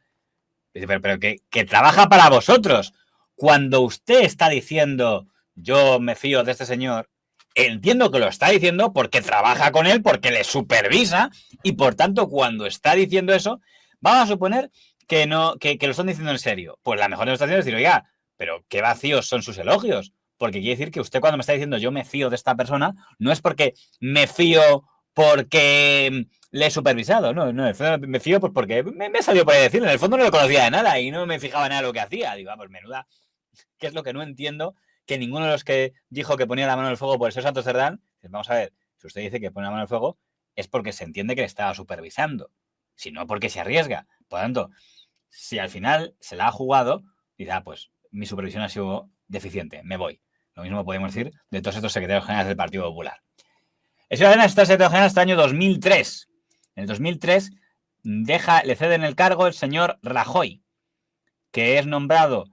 Dice, pero que trabaja para vosotros. Cuando usted está diciendo, yo me fío de este señor, entiendo que lo está diciendo porque trabaja con él, porque le supervisa, y por tanto, cuando está diciendo eso, vamos a suponer que lo están diciendo en serio. Pues la mejor demostración es decir, oiga, pero qué vacíos son sus elogios, porque quiere decir que usted cuando me está diciendo yo me fío de esta persona, no es porque me fío porque le he supervisado, no, me fío pues porque me salió por ahí decirlo, en el fondo no lo conocía de nada y no me fijaba en nada de lo que hacía. Digo, pues menuda, ¿qué es lo que no entiendo? Que ninguno de los que dijo que ponía la mano en el fuego por el señor Santos Cerdán, vamos a ver, si usted dice que pone la mano en el fuego, es porque se entiende que le estaba supervisando, si no porque se arriesga. Por lo tanto, si al final se la ha jugado, dice, pues mi supervisión ha sido deficiente, me voy. Lo mismo podemos decir de todos estos secretarios generales del Partido Popular. El señor Arenas está secretario general hasta el año 2003. En el 2003 le cede en el cargo el señor Rajoy, que es nombrado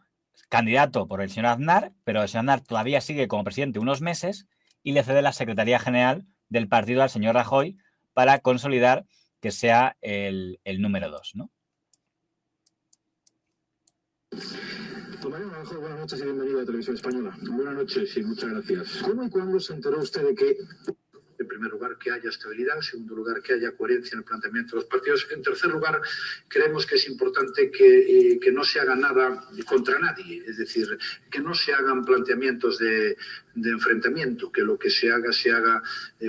candidato por el señor Aznar, pero el señor Aznar todavía sigue como presidente unos meses y le cede la Secretaría General del partido al señor Rajoy para consolidar que sea el número 2, ¿no? Don Mariano Rajoy, buenas noches y bienvenido a Televisión Española. Buenas noches y muchas gracias. ¿Cómo y cuándo se enteró usted de que... En primer lugar, que haya estabilidad. En segundo lugar, que haya coherencia en el planteamiento de los partidos. En tercer lugar, creemos que es importante que no se haga nada contra nadie. Es decir, que no se hagan planteamientos de enfrentamiento, que lo que se haga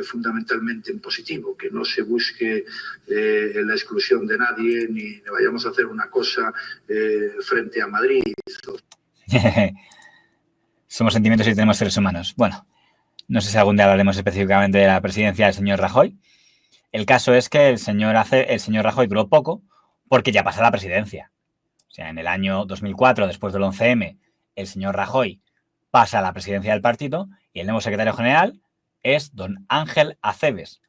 fundamentalmente en positivo, que no se busque la exclusión de nadie ni vayamos a hacer una cosa frente a Madrid. Somos sentimientos y tenemos seres humanos. Bueno, no sé si algún día hablaremos específicamente de la presidencia del señor Rajoy. El caso es que el señor Rajoy duró poco porque ya pasó la presidencia. O sea, en el año 2004, después del 11M, el señor Rajoy pasa a la presidencia del partido y el nuevo secretario general es don Ángel Acebes,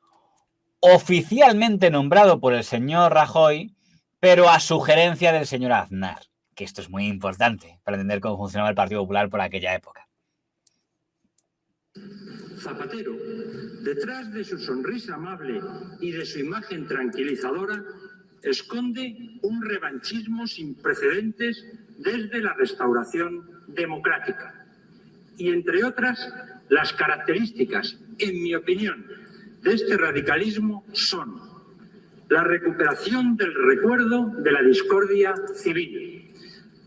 oficialmente nombrado por el señor Rajoy, pero a sugerencia del señor Aznar, que esto es muy importante para entender cómo funcionaba el Partido Popular por aquella época. Zapatero, detrás de su sonrisa amable y de su imagen tranquilizadora, esconde un revanchismo sin precedentes desde la restauración democrática. Y entre otras, las características, en mi opinión, de este radicalismo son la recuperación del recuerdo de la discordia civil,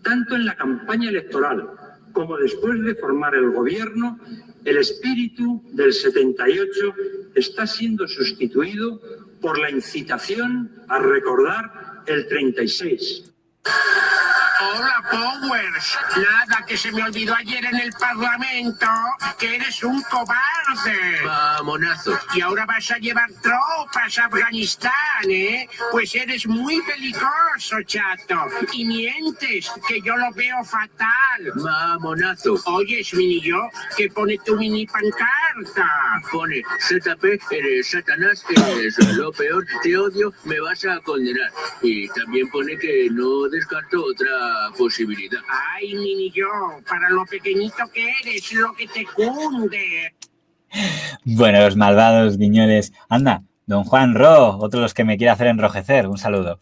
tanto en la campaña electoral como después de formar el gobierno. El espíritu del 78 está siendo sustituido por la incitación a recordar el 36. Hola, Powers. Nada, que se me olvidó ayer en el Parlamento que eres un cobarde. Vamonazo. Y ahora vas a llevar tropas a Afganistán, ¿eh? Pues eres muy belicoso, chato. Y mientes, que yo lo veo fatal. Vamonazo. Oyes, mini yo, que pone tu mini pancarta. Pone, ZP, eres Satanás, eres lo peor, te odio, me vas a condenar. Y también pone que no descarto otra posibilidad. Ay, mini yo, para lo pequeñito que eres, lo que te cunde. Bueno, los malvados guiñoles. Anda, don Juan Ro, otro de los que me quiere hacer enrojecer. Un saludo.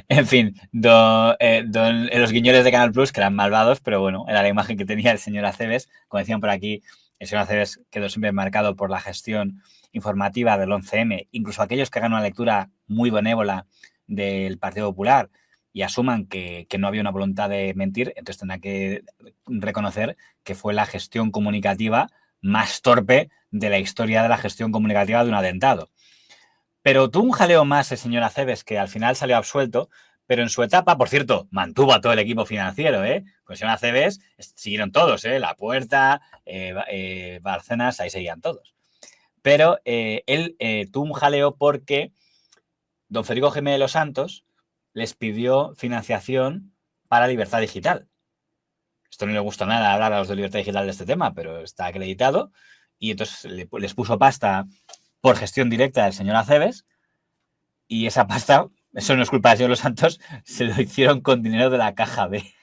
En fin, los guiñoles de Canal Plus, que eran malvados, pero bueno, era la imagen que tenía el señor Acebes. Como decían por aquí, el señor Acebes quedó siempre marcado por la gestión informativa del 11M. Incluso aquellos que hagan una lectura muy benévola del Partido Popular y asuman que no había una voluntad de mentir, entonces tendrán que reconocer que fue la gestión comunicativa más torpe de la historia de la gestión comunicativa de un atentado. Pero tuvo un jaleo más el señor Acebes, que al final salió absuelto, pero en su etapa, por cierto, mantuvo a todo el equipo financiero, ¿eh? Con el señor Acebes siguieron todos, ¿eh? La Puerta, Bárcenas, ahí seguían todos. Pero él tuvo un jaleo porque don Federico Jiménez de los Santos les pidió financiación para Libertad Digital. Esto no le gustó nada hablar a los de Libertad Digital de este tema, pero está acreditado. Y entonces les puso pasta por gestión directa del señor Acebes. Y esa pasta, eso no es culpa del señor Los Santos, se lo hicieron con dinero de la Caja B.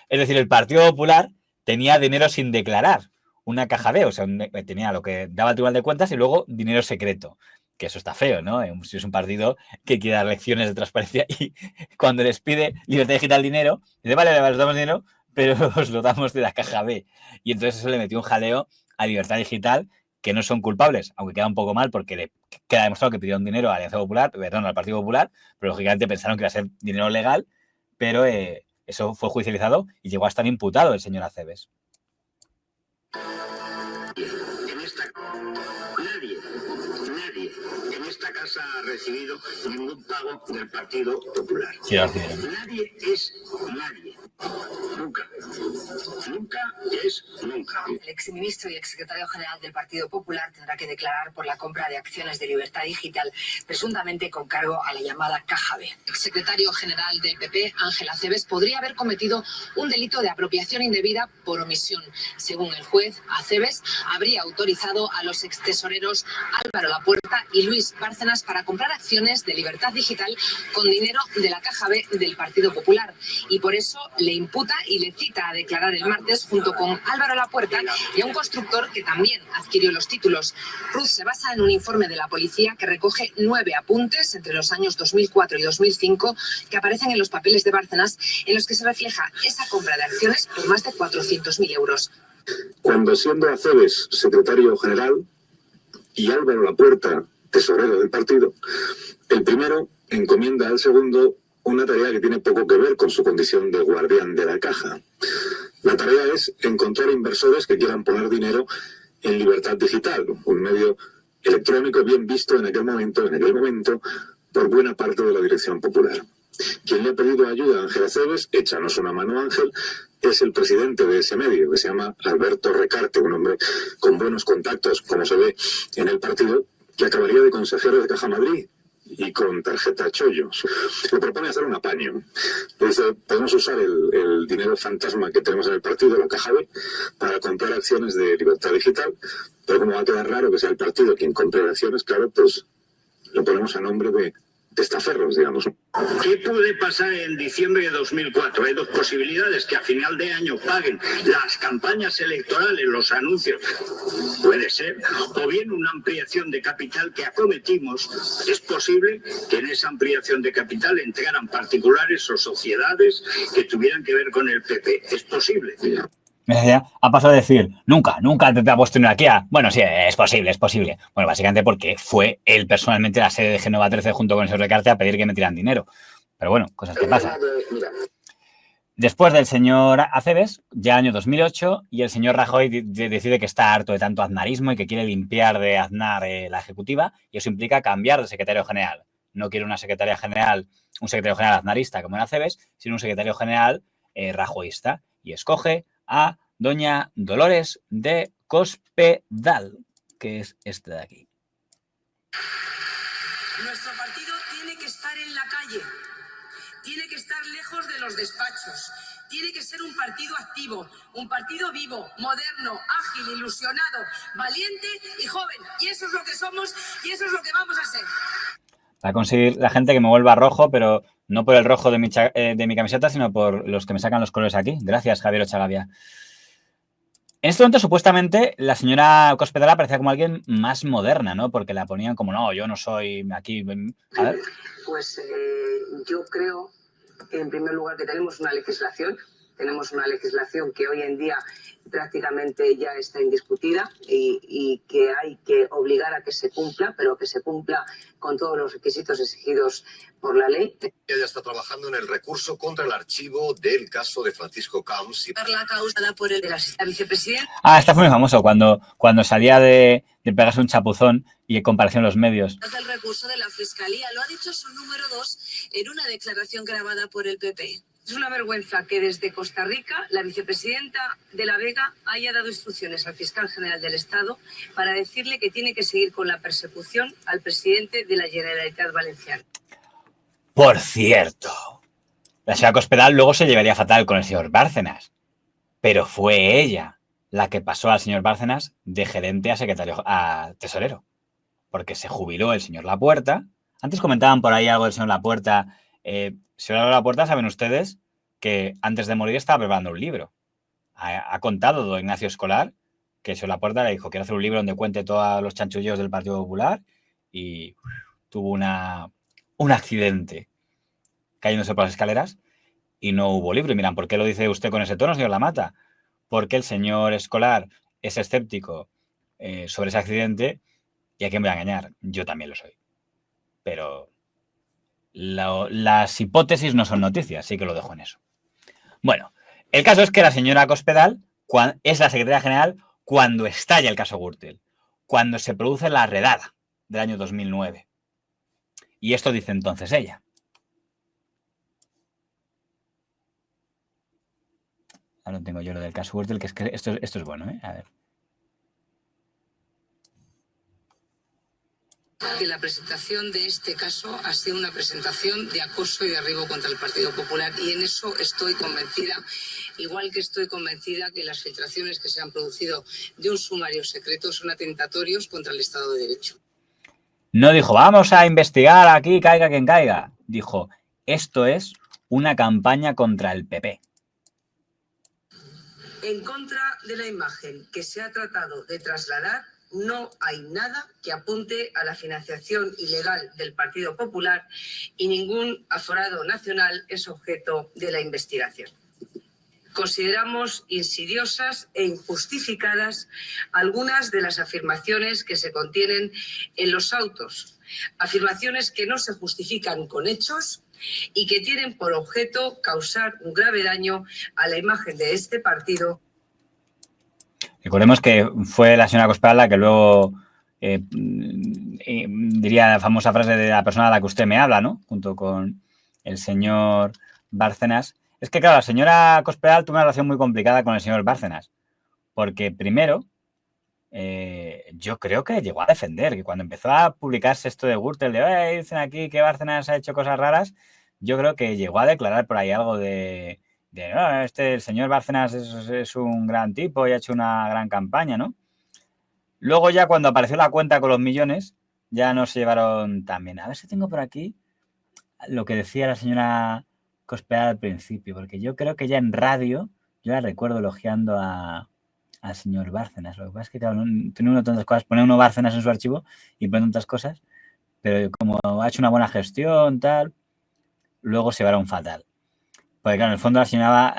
Es decir, el Partido Popular tenía dinero sin declarar, una Caja B. O sea, tenía lo que daba el Tribunal de Cuentas y luego dinero secreto. Que eso está feo, ¿no? Si es un partido que quiere dar lecciones de transparencia y cuando les pide Libertad Digital dinero, dice, vale, os damos dinero, pero os lo damos de la Caja B. Y entonces eso le metió un jaleo a Libertad Digital, que no son culpables, aunque queda un poco mal porque queda demostrado que pidieron dinero a Alianza Popular, perdón, al Partido Popular, pero lógicamente pensaron que iba a ser dinero legal, pero eso fue judicializado y llegó a estar imputado el señor Acebes. Casa ha recibido ningún pago del Partido Popular. Sí, nadie es nadie. Nunca. Nunca es nunca. El exministro y exsecretario general del Partido Popular tendrá que declarar por la compra de acciones de Libertad Digital, presuntamente con cargo a la llamada Caja B. El secretario general del PP, Ángel Acebes, podría haber cometido un delito de apropiación indebida por omisión. Según el juez, Acebes habría autorizado a los extesoreros Álvaro Lapuerta y Luis Bárcenas para comprar acciones de Libertad Digital con dinero de la Caja B del Partido Popular. Y por eso le imputa y le cita a declarar el martes junto con Álvaro Lapuerta y a un constructor que también adquirió los títulos. Ruz se basa en un informe de la policía que recoge 9 apuntes entre los años 2004 y 2005 que aparecen en los papeles de Bárcenas, en los que se refleja esa compra de acciones por más de 400.000 euros. Cuando siendo Aceves secretario general y Álvaro Lapuerta tesorero del partido, el primero encomienda al segundo una tarea que tiene poco que ver con su condición de guardián de la caja. La tarea es encontrar inversores que quieran poner dinero en Libertad Digital, un medio electrónico bien visto en aquel momento, por buena parte de la dirección popular. Quien le ha pedido ayuda a Ángel Aceves, échanos una mano Ángel, es el presidente de ese medio, que se llama Alberto Recarte, un hombre con buenos contactos, como se ve en el partido, que acabaría de consejero de Caja Madrid y con tarjeta chollo. Le propone hacer un apaño. Le dice, podemos usar el dinero fantasma que tenemos en el partido, la Caja B, para comprar acciones de Libertad Digital, pero como va a quedar raro que sea el partido quien compre acciones, claro, pues lo ponemos a nombre de testaferros, digamos. ¿Qué puede pasar en diciembre de 2004? Hay dos posibilidades: que a final de año paguen las campañas electorales, los anuncios, puede ser, o bien una ampliación de capital que acometimos. Es posible que en esa ampliación de capital entraran particulares o sociedades que tuvieran que ver con el PP. Es posible. Ha pasado a decir, nunca el PP ha puesto una aquí a... Bueno, sí, es posible. Bueno, básicamente porque fue él personalmente a la sede de Génova 13 junto con el señor Recarte a pedir que metieran dinero. Pero bueno, cosas que pasan. Después del señor Aceves, ya año 2008, y el señor Rajoy decide que está harto de tanto aznarismo y que quiere limpiar de Aznar la ejecutiva, y eso implica cambiar de secretario general. No quiere un secretario general aznarista como en Aceves, sino un secretario general rajoyista. Y escoge a doña Dolores de Cospedal, que es este de aquí. Nuestro partido tiene que estar en la calle, tiene que estar lejos de los despachos, tiene que ser un partido activo, un partido vivo, moderno, ágil, ilusionado, valiente y joven. Y eso es lo que somos y eso es lo que vamos a ser. Va a conseguir la gente que me vuelva rojo, pero no por el rojo de mi camiseta, sino por los que me sacan los colores aquí. Gracias, Javier Ochagavia. En este momento, supuestamente, la señora Cospedal aparecía como alguien más moderna, ¿no? Porque la ponían como, no, yo no soy aquí... A ver. Pues yo creo, en primer lugar, que tenemos una legislación que hoy en día prácticamente ya está indiscutida y que hay que obligar a que se cumpla, pero que se cumpla con todos los requisitos exigidos por la ley. Ella ya está trabajando en el recurso contra el archivo del caso de Francisco Camps. La causada por el de la vicepresidenta. Este fue muy famoso cuando salía de pegarse un chapuzón y compareció en los medios. El recurso de la Fiscalía lo ha dicho su número 2 en una declaración grabada por el PP. Es una vergüenza que desde Costa Rica la vicepresidenta de la Vega haya dado instrucciones al fiscal general del Estado para decirle que tiene que seguir con la persecución al presidente de la Generalitat Valenciana. Por cierto, la señora Cospedal luego se llevaría fatal con el señor Bárcenas, pero fue ella la que pasó al señor Bárcenas de gerente a tesorero, porque se jubiló el señor Lapuerta. Antes comentaban por ahí algo del señor Lapuerta. Señor Lapuerta, saben ustedes que antes de morir estaba preparando un libro. Ha contado don Ignacio Escolar que el señor Lapuerta le dijo, quiero hacer un libro donde cuente todos los chanchullos del Partido Popular, y tuvo un accidente cayéndose por las escaleras y no hubo libro. Y miran, ¿por qué lo dice usted con ese tono, señor Lamata? Porque el señor Escolar es escéptico sobre ese accidente, y a quién voy a engañar, yo también lo soy. Pero las hipótesis no son noticias, así que lo dejo en eso. Bueno, el caso es que la señora Cospedal es la secretaria general cuando estalla el caso Gürtel, cuando se produce la redada del año 2009. Y esto dice entonces ella. Ahora tengo yo lo del caso Gürtel, que es que esto es bueno, ¿eh? A ver. Que la presentación de este caso ha sido una presentación de acoso y derribo contra el Partido Popular, y en eso estoy convencida, igual que estoy convencida que las filtraciones que se han producido de un sumario secreto son atentatorios contra el Estado de Derecho. No dijo, vamos a investigar aquí, caiga quien caiga. Dijo, esto es una campaña contra el PP. En contra de la imagen que se ha tratado de trasladar, no hay nada que apunte a la financiación ilegal del Partido Popular y ningún aforado nacional es objeto de la investigación. Consideramos insidiosas e injustificadas algunas de las afirmaciones que se contienen en los autos, afirmaciones que no se justifican con hechos y que tienen por objeto causar un grave daño a la imagen de este partido. Recordemos que fue la señora Cospedal la que luego diría la famosa frase de la persona a la que usted me habla, ¿no? Junto con el señor Bárcenas. Es que, claro, la señora Cospedal tuvo una relación muy complicada con el señor Bárcenas. Porque primero, yo creo que llegó a defender, que cuando empezó a publicarse esto de Gürtel, de dicen aquí que Bárcenas ha hecho cosas raras, yo creo que llegó a declarar por ahí algo de no, el señor Bárcenas es un gran tipo y ha hecho una gran campaña, ¿no? Luego ya cuando apareció la cuenta con los millones, ya no se llevaron tan bien. A ver si tengo por aquí lo que decía la señora Cospedal al principio, porque yo creo que ya en radio, yo la recuerdo elogiando al señor Bárcenas. Lo que pasa es que, claro, tiene uno tantas cosas, pone uno Bárcenas en su archivo y pone tantas cosas, pero como ha hecho una buena gestión, tal, luego se llevaron fatal. Porque, claro, en el fondo la señora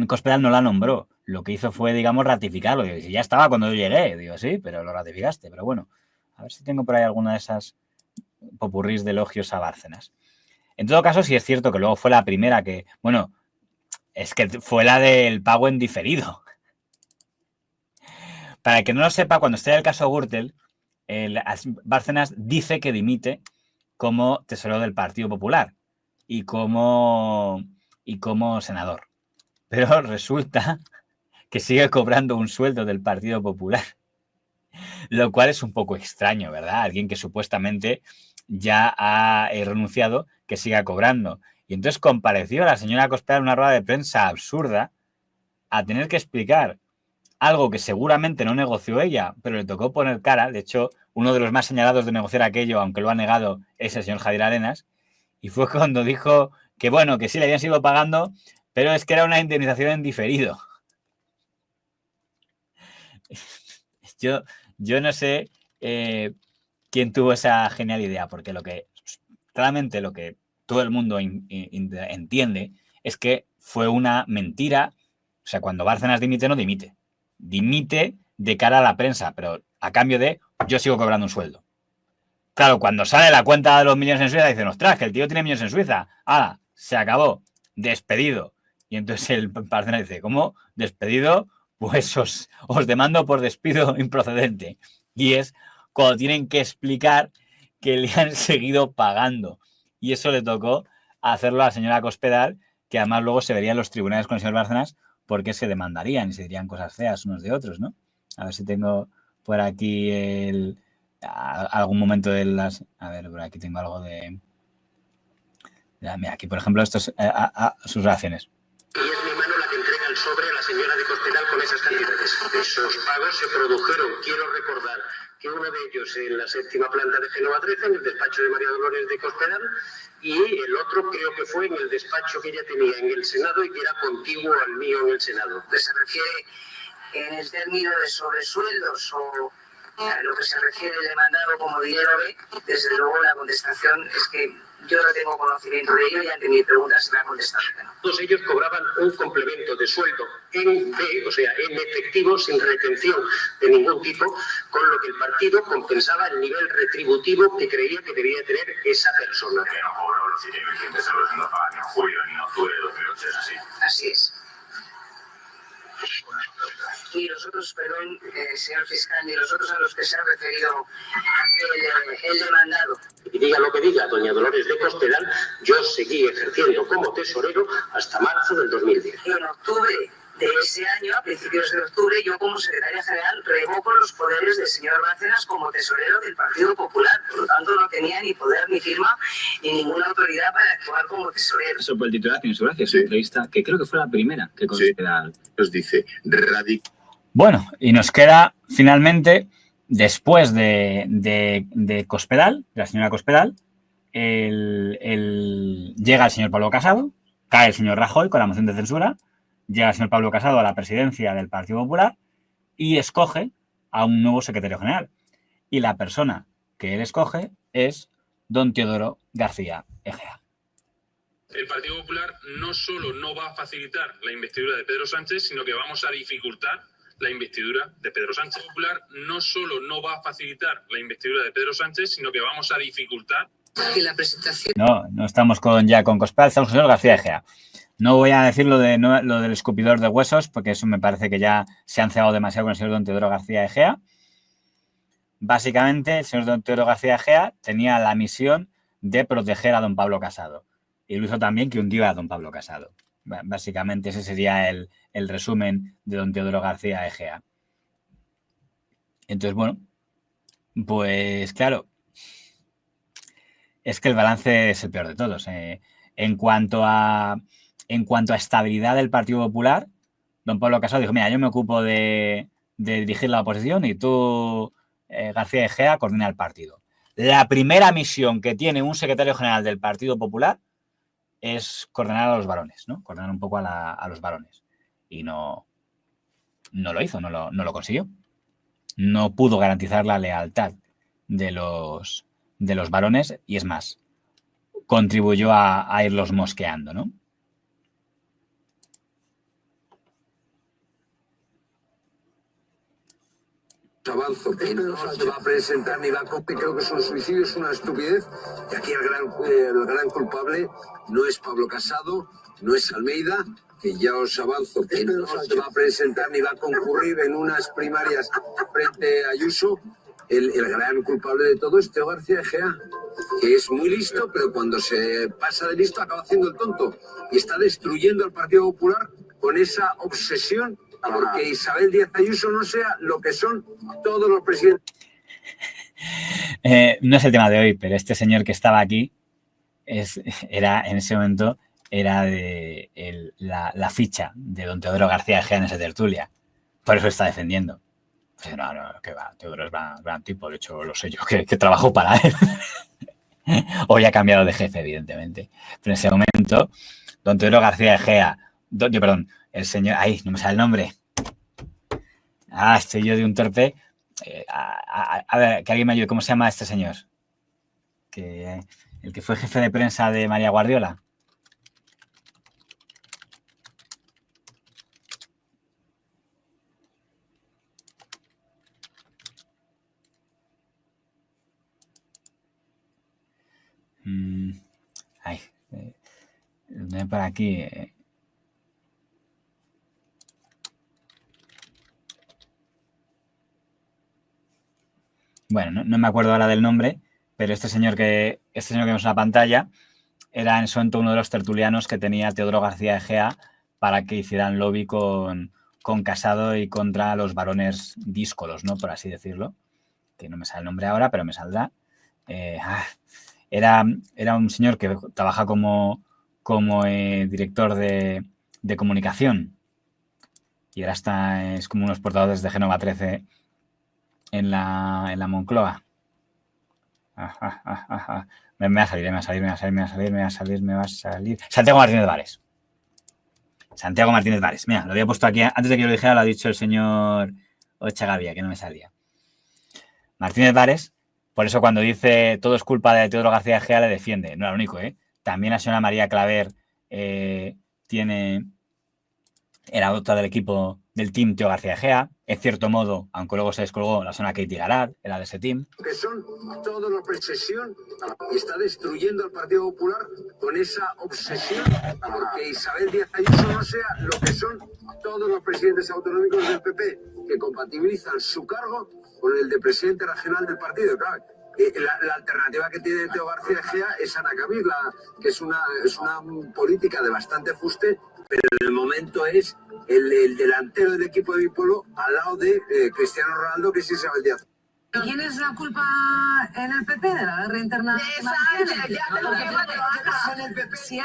Cospedal no la nombró. Lo que hizo fue, digamos, ratificarlo. Digo, si ya estaba cuando yo llegué. Digo, sí, pero lo ratificaste. Pero bueno, a ver si tengo por ahí alguna de esas popurrís de elogios a Bárcenas. En todo caso, sí es cierto que luego fue la primera que, bueno, es que fue la del pago en diferido. Para el que no lo sepa, cuando esté el caso Gürtel, Bárcenas dice que dimite como tesorero del Partido Popular y como senador. Pero resulta que sigue cobrando un sueldo del Partido Popular, lo cual es un poco extraño, ¿verdad? Alguien que supuestamente ya ha renunciado, que siga cobrando. Y entonces compareció la señora Cospedal en una rueda de prensa absurda a tener que explicar algo que seguramente no negoció ella, pero le tocó poner cara. De hecho, uno de los más señalados de negociar aquello, aunque lo ha negado, es el señor Javier Arenas. Y fue cuando dijo que, bueno, que sí le habían sido pagando, pero es que era una indemnización en diferido. Yo no sé quién tuvo esa genial idea, porque claramente lo que todo el mundo entiende es que fue una mentira. O sea, cuando Bárcenas dimite, no dimite. Dimite de cara a la prensa, pero a cambio de yo sigo cobrando un sueldo. Claro, cuando sale la cuenta de los millones en Suiza, dicen, ostras, que el tío tiene millones en Suiza. ¡Hala! Se acabó. Despedido. Y entonces el Bárcenas dice, ¿cómo? ¿Despedido? Pues os demando por despido improcedente. Y es cuando tienen que explicar que le han seguido pagando. Y eso le tocó hacerlo a la señora Cospedal, que además luego se vería en los tribunales con el señor Bárcenas porque se demandarían y se dirían cosas feas unos de otros, ¿no? A ver si tengo por aquí algún momento de las... A ver, por aquí tengo algo de... Mira, aquí, por ejemplo, estos sus reacciones. Y es mi mano la que entrega el sobre a la señora de Cospedal con esas cantidades. Esos pagos se produjeron, quiero recordar, que uno de ellos en la séptima planta de Génova 13, en el despacho de María Dolores de Cospedal, y el otro creo que fue en el despacho que ella tenía en el Senado y que era contiguo al mío en el Senado. ¿Se refiere en el término de sobresueldos o a lo que se refiere el demandado como dinero B? Desde luego la contestación es que yo no tengo conocimiento de ello y ante mi pregunta se me ha contestado que no. Todos ellos cobraban un complemento de sueldo en B, o sea, en efectivo, sin retención de ningún tipo, con lo que el partido compensaba el nivel retributivo que creía que debía tener esa persona. Que no cobró los 7.500 euros y no pagan ni en julio ni en octubre de 2008, ¿es así? Así es. Y los otros, perdón, señor fiscal, ni los otros a los que se ha referido el demandado. Y diga lo que diga doña Dolores de Cospedal, yo seguí ejerciendo como tesorero hasta marzo del 2010. En octubre de ese año, a principios de octubre, yo como secretaria general revoco los poderes del señor Bárcenas como tesorero del Partido Popular. Por lo tanto, no tenía ni poder, ni firma, ni ninguna autoridad para actuar como tesorero. Eso por el titular tiene su gracia, su entrevista, que creo que fue la primera que Cospedal nos dice, Bueno, y nos queda finalmente, después de Cospedal, de la señora Cospedal, llega el señor Pablo Casado, cae el señor Rajoy con la moción de censura, llega el señor Pablo Casado a la presidencia del Partido Popular y escoge a un nuevo secretario general. Y la persona que él escoge es don Teodoro García Egea. El Partido Popular no solo no va a facilitar la investidura de Pedro Sánchez, sino que vamos a dificultar la investidura de Pedro Sánchez. El Popular no solo no va a facilitar la investidura de Pedro Sánchez, sino que vamos a dificultar que la presentación... No estamos ya con Cospedal, estamos con el señor García Egea. No voy a decir lo del escupidor de huesos, porque eso me parece que ya se han cebado demasiado con el señor don Teodoro García Egea. Básicamente, el señor don Teodoro García Egea tenía la misión de proteger a don Pablo Casado. Y lo hizo también que hundió a don Pablo Casado. Básicamente ese sería el resumen de don Teodoro García Egea. Entonces, bueno, pues claro, es que el balance es el peor de todos. En cuanto a estabilidad del Partido Popular, don Pablo Casado dijo, mira, yo me ocupo de dirigir la oposición y tú, García Egea, coordina el partido. La primera misión que tiene un secretario general del Partido Popular es coordinar a los varones, ¿no? Coordinar un poco a los varones. Y no lo hizo, no lo consiguió. No pudo garantizar la lealtad de los varones y, es más, contribuyó a irlos mosqueando, ¿no? Avanzo, que no se va a presentar ni va a competir, creo que es un suicidio, es una estupidez. Y aquí el gran culpable no es Pablo Casado, no es Almeida, que ya os avanzo, que no se va a presentar ni va a concurrir en unas primarias frente a Ayuso. El gran culpable de todo es Teo García Egea, que es muy listo, pero cuando se pasa de listo acaba haciendo el tonto. Y está destruyendo al Partido Popular con esa obsesión porque Isabel Díaz Ayuso no sea lo que son todos los presidentes. No es el tema de hoy, pero este señor que estaba aquí era en ese momento la ficha de don Teodoro García Egea en esa tertulia. Por eso está defendiendo. No, que va, Teodoro es gran tipo, de hecho lo sé yo, que trabajo para él. Hoy ha cambiado de jefe, evidentemente. Pero en ese momento, don Teodoro García Egea, el señor, ahí, no me sale el nombre. Estoy yo de un torpe. A ver, que alguien me ayude, ¿cómo se llama este señor? El que fue jefe de prensa de María Guardiola. Por aquí. Bueno, no me acuerdo ahora del nombre, pero este señor que vemos en la pantalla era en su momento uno de los tertulianos que tenía Teodoro García Egea para que hicieran lobby con Casado y contra los varones díscolos, ¿no? Por así decirlo. Que no me sale el nombre ahora, pero me saldrá. Era un señor que trabaja como director de comunicación y ahora es como unos portadores de Génova 13 en la Moncloa. Me va a salir. Santiago Martínez Vares. Santiago Martínez Vares. Mira, lo había puesto aquí. Antes de que yo lo dijera, lo ha dicho el señor Ochagavia, que no me salía. Martínez Vares, por eso cuando dice todo es culpa de Teodoro García Egea, le defiende. No era lo único, ¿eh? También la señora María Claver era otra del equipo del team Teo García Egea. En cierto modo, aunque luego se descolgó, la señora Katie Garad era de ese team. Que son todos los obsesión y está destruyendo al Partido Popular con esa obsesión porque Isabel Díaz Ayuso no sea lo que son todos los presidentes autonómicos del PP, que compatibilizan su cargo con el de presidente regional del partido. Claro, la alternativa que tiene Teo García Egea es Ana Camil, que es una política de bastante fuste, pero en el momento es el delantero del equipo de mi pueblo al lado de Cristiano Ronaldo, que es Isabel Díaz. ¿Y quién es la culpa en el PP de la guerra interna? Si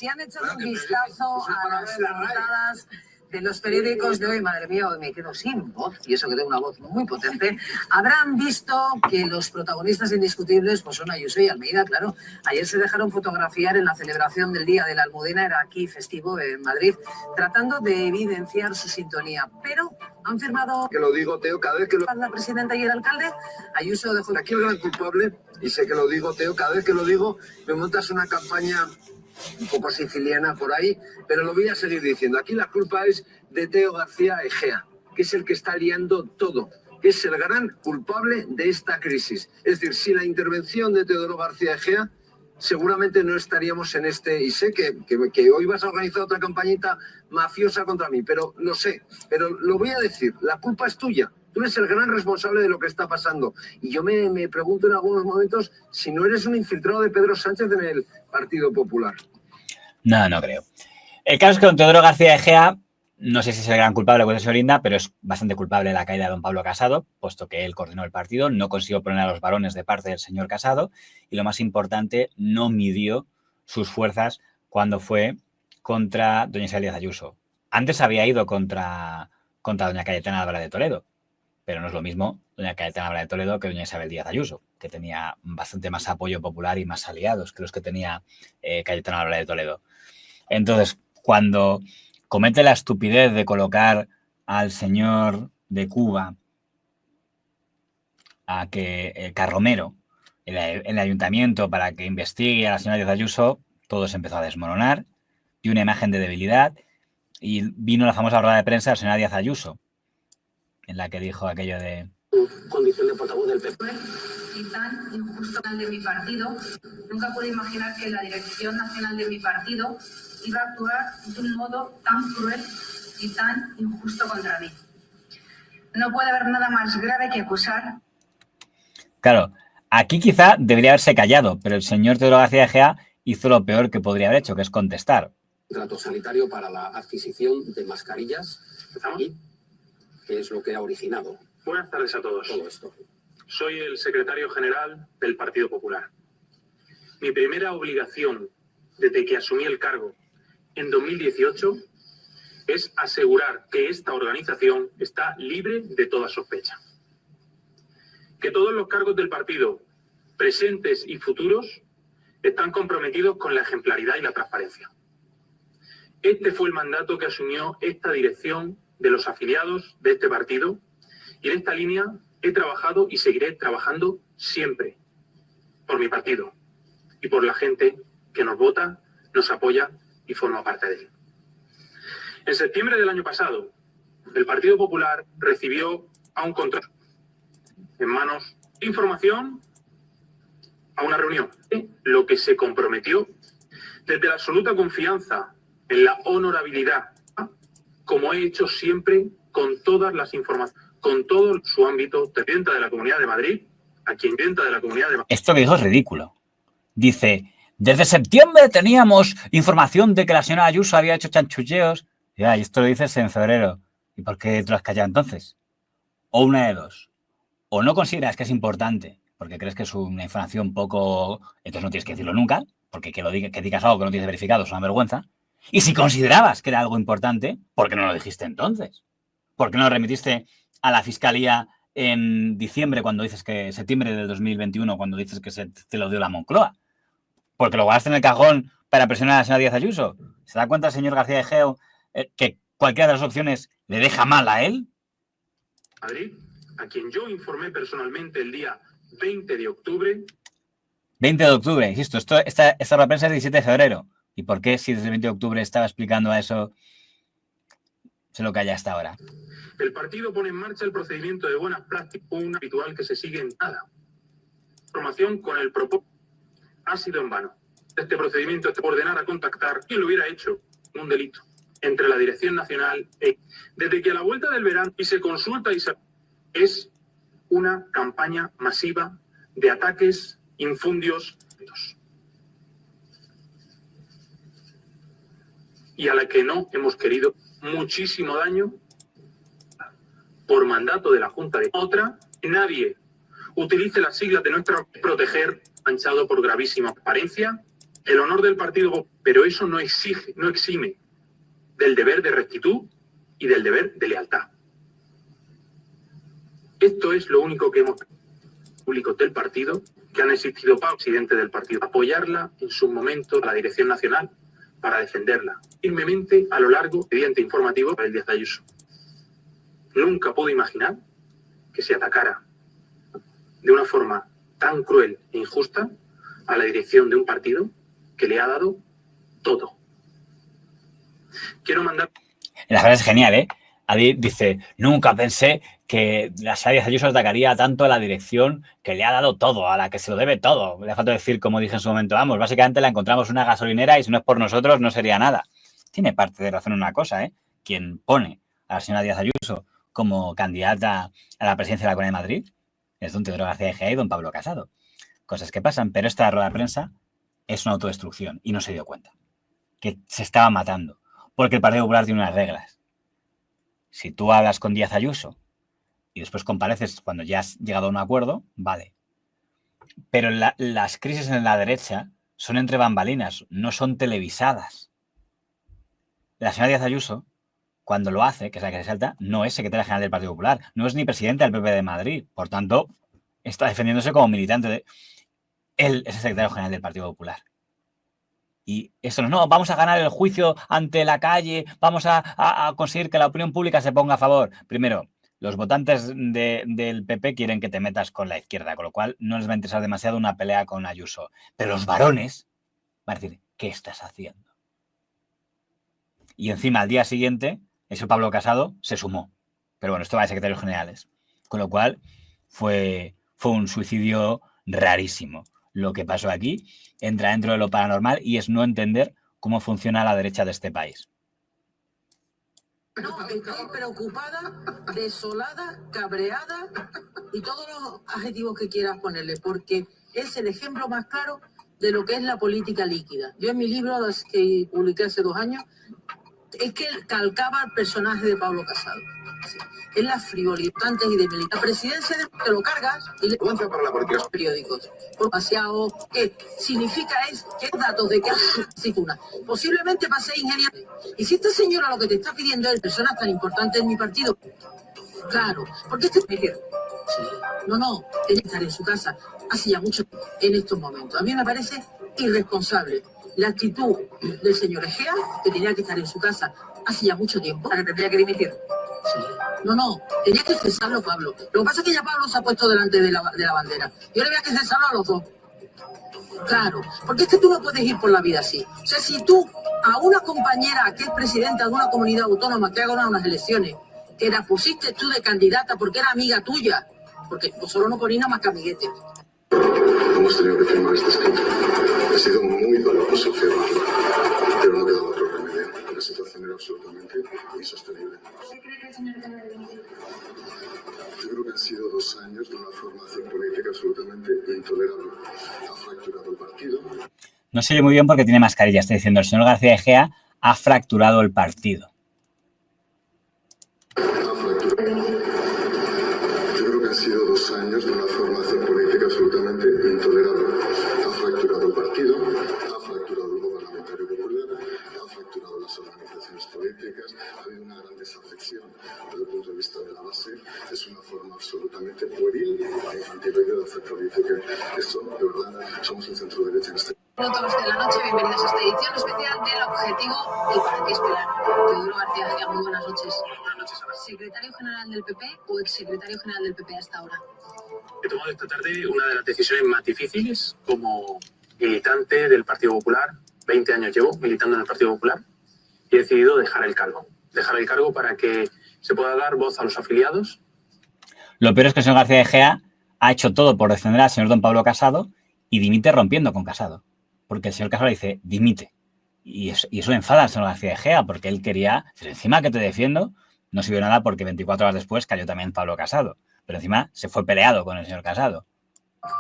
han echado un vistazo a las portadas de los periódicos de hoy, madre mía, hoy me quedo sin voz, y eso que tengo una voz muy potente, habrán visto que los protagonistas indiscutibles pues son Ayuso y Almeida, claro. Ayer se dejaron fotografiar en la celebración del Día de la Almudena, era aquí festivo en Madrid, tratando de evidenciar su sintonía, pero han firmado... Que lo digo, Teo, cada vez que lo... La presidenta y el alcalde, Ayuso dejó... Aquí el gran culpable, y sé que lo digo, Teo, cada vez que lo digo, me montas una campaña un poco siciliana por ahí, pero lo voy a seguir diciendo. Aquí la culpa es de Teo García Egea, que es el que está liando todo, que es el gran culpable de esta crisis. Es decir, sin la intervención de Teodoro García Egea, seguramente no estaríamos en este... Y sé que hoy vas a organizar otra campañita mafiosa contra mí, pero lo sé. Pero lo voy a decir, la culpa es tuya. Tú eres el gran responsable de lo que está pasando. Y yo me pregunto en algunos momentos si no eres un infiltrado de Pedro Sánchez en el Partido Popular. No, no creo. El caso es que don Teodoro García Egea, no sé si es el gran culpable, pues señor Inda, pero es bastante culpable de la caída de don Pablo Casado, puesto que él coordinó el partido, no consiguió poner a los varones de parte del señor Casado y, lo más importante, no midió sus fuerzas cuando fue contra doña Isabel Díaz Ayuso. Antes había ido contra doña Cayetana Álvarez de Toledo, pero no es lo mismo doña Cayetana Álvarez de Toledo que doña Isabel Díaz Ayuso, que tenía bastante más apoyo popular y más aliados que los que tenía Cayetana Álvarez de Toledo. Entonces, cuando comete la estupidez de colocar al señor de Cuba, a que Carromero, en el ayuntamiento para que investigue a la señora Díaz Ayuso, todo se empezó a desmoronar, dio una imagen de debilidad y vino la famosa rueda de prensa de la señora Díaz Ayuso, en la que dijo aquello de... Condición de portavoz del PP. Y tan injusto de mi partido, nunca pude imaginar que la dirección nacional de mi partido iba a actuar de un modo tan cruel y tan injusto contra mí. No puede haber nada más grave que acusar. Claro, aquí quizá debería haberse callado, pero el señor Teodoro García Egea hizo lo peor que podría haber hecho, que es contestar. Trato sanitario para la adquisición de mascarillas, aquí, que es lo que ha originado. Buenas tardes a todos. Todo esto. Soy el secretario general del Partido Popular. Mi primera obligación desde que asumí el cargo en 2018 es asegurar que esta organización está libre de toda sospecha. Que todos los cargos del partido, presentes y futuros, están comprometidos con la ejemplaridad y la transparencia. Este fue el mandato que asumió esta dirección de los afiliados de este partido, y en esta línea he trabajado y seguiré trabajando siempre por mi partido y por la gente que nos vota, nos apoya y forma parte de él. En septiembre del año pasado, el Partido Popular recibió a un contrato en manos de información a una reunión, lo que se comprometió desde la absoluta confianza en la honorabilidad, como he hecho siempre con todas las informaciones, con todo su ámbito, presidenta de la Comunidad de Madrid, a quien presidenta de la Comunidad de Madrid. Esto que dijo es ridículo. Dice, desde septiembre teníamos información de que la señora Ayuso había hecho chanchulleos. Ya, y esto lo dices en febrero. ¿Y por qué te lo has callado entonces? O una de dos. O no consideras que es importante, porque crees que es una información poco... Entonces no tienes que decirlo nunca, porque que digas algo que no tienes verificado es una vergüenza. Y si considerabas que era algo importante, ¿por qué no lo dijiste entonces? ¿Por qué no lo remitiste a la Fiscalía en diciembre, cuando dices que... septiembre del 2021, cuando dices que te lo dio la Moncloa? Porque lo guardaste en el cajón para presionar a la señora Díaz Ayuso. ¿Se da cuenta el señor García Egea que cualquiera de las opciones le deja mal a él? Madrid, a quien yo informé personalmente el día 20 de octubre. 20 de octubre, insisto, esta rueda de prensa es 17 de febrero. ¿Y por qué, si desde el 20 de octubre estaba explicando a eso, se lo calla hasta ahora? El partido pone en marcha el procedimiento de buenas prácticas, un habitual que se sigue en nada. Formación con el propósito ha sido en vano. Este procedimiento es ordenar a contactar quien lo hubiera hecho un delito entre la Dirección Nacional desde que a la vuelta del verano y se consulta y se es una campaña masiva de ataques, infundios y a la que no hemos querido muchísimo daño por mandato de la Junta de otra. Nadie utilice las siglas de nuestra proteger, manchado por gravísima transparencia, el honor del partido, pero eso no exime del deber de rectitud y del deber de lealtad. Esto es lo único que hemos públicos del partido, que han existido para el presidente del partido, apoyarla en su momento la dirección nacional para defenderla firmemente a lo largo del expediente informativo del Díaz Ayuso. Nunca pude imaginar que se atacara de una forma tan cruel e injusta a la dirección de un partido que le ha dado todo. Quiero mandar... La frase es genial, ¿eh? Adi dice, nunca pensé que la Señora Díaz Ayuso atacaría tanto a la dirección que le ha dado todo, a la que se lo debe todo. Le falta decir, como dije en su momento, vamos, básicamente la encontramos en una gasolinera y si no es por nosotros no sería nada. Tiene parte de razón en una cosa, ¿eh? Quien pone a la señora Díaz Ayuso como candidata a la presidencia de la Comunidad de Madrid es don Teodoro García Egea y don Pablo Casado. Cosas que pasan, pero esta rueda de prensa es una autodestrucción y no se dio cuenta. Que se estaba matando. Porque el Partido Popular tiene unas reglas. Si tú hablas con Díaz Ayuso y después compareces cuando ya has llegado a un acuerdo, vale. Pero las crisis en la derecha son entre bambalinas, no son televisadas. La señora Díaz Ayuso, cuando lo hace, que es la que se salta, no es secretaria general del Partido Popular, no es ni presidenta del PP de Madrid. Por tanto, está defendiéndose como militante. Él es el secretario general del Partido Popular. Y esto no, vamos a ganar el juicio ante la calle, vamos a conseguir que la opinión pública se ponga a favor. Primero, los votantes del PP quieren que te metas con la izquierda, con lo cual no les va a interesar demasiado una pelea con Ayuso. Pero los varones van a decir, ¿qué estás haciendo? Y encima, al día siguiente, ese Pablo Casado se sumó. Pero bueno, esto va de secretarios generales. Con lo cual, fue un suicidio rarísimo. Lo que pasó aquí entra dentro de lo paranormal y es no entender cómo funciona la derecha de este país. No, estoy preocupada, desolada, cabreada y todos los adjetivos que quieras ponerle, porque es el ejemplo más claro de lo que es la política líquida. Yo en mi libro, que publiqué hace 2 años, es que calcaba al personaje de Pablo Casado. Es la frivolidad y de militar. La presidencia te lo cargas y le cuenta para la política los periódicos. Demasiado, ¿qué significa? Es que datos de que una posiblemente va a ser ingeniero. Y si esta señora lo que te está pidiendo es personas tan importantes en mi partido, claro, porque este no, tiene que estar en su casa hace ya mucho en estos momentos. A mí me parece irresponsable la actitud del señor Egea, que tenía que estar en su casa hace ya mucho tiempo, que tendría que dimitir. Sí. No, tenía que cesarlo Pablo. Lo que pasa es que ya Pablo se ha puesto delante de la bandera. Yo le voy a que cesarlo a los dos. Claro, porque es que tú no puedes ir por la vida así. O sea, si tú a una compañera que es presidenta de una comunidad autónoma que ha ganado unas elecciones, que la pusiste tú de candidata porque era amiga tuya, porque solo no ponía nada más que amiguete. Hemos tenido que firmar este escrito. Ha sido muy doloroso firmarlo, pero no quedaba otro remedio. La situación era absolutamente insostenible. Yo creo que han sido 2 años de una formación política absolutamente intolerable. Ha fracturado el partido. No se oye muy bien porque tiene mascarilla. Está diciendo el señor García Egea ha fracturado el partido. Yo creo que han sido 2 años de una formación política absolutamente intolerable. Ha fracturado el partido, ha fracturado el grupo parlamentario popular, ha fracturado las organizaciones políticas, ha habido una gran desafección desde el punto de vista de la base. Es una forma absolutamente pueril e infantil de hacer política. Esto, de verdad, somos el centro derecha en este. Minutos de la noche, bienvenidos a esta edición especial del Objetivo y Para qué esperar. Teodoro García Egea, muy buenas noches. Buenas noches, Ana. ¿Secretario general del PP o exsecretario general del PP hasta ahora? He tomado esta tarde una de las decisiones más difíciles como militante del Partido Popular. 20 años llevo militando en el Partido Popular y he decidido dejar el cargo. Dejar el cargo para que se pueda dar voz a los afiliados. Lo peor es que el señor García Egea ha hecho todo por defender al señor don Pablo Casado y dimite rompiendo con Casado. Porque el señor Casado dice, dimite. Y eso enfada al señor García Egea, porque él quería, encima que te defiendo, no sirvió nada porque 24 horas después cayó también Pablo Casado. Pero encima se fue peleado con el señor Casado.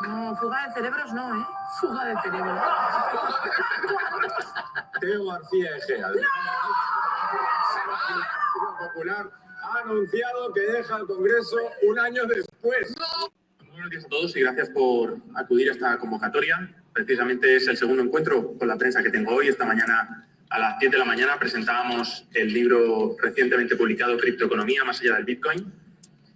No, fuga de cerebros no, ¿eh? Fuga de cerebros. Teo García Egea, del Partido Popular, ha anunciado que deja el Congreso un año después. Muy buenos días a todos y gracias por acudir a esta convocatoria. Precisamente es el segundo encuentro con la prensa que tengo hoy. Esta mañana a las 10 de la mañana presentábamos el libro recientemente publicado Criptoeconomía más allá del Bitcoin,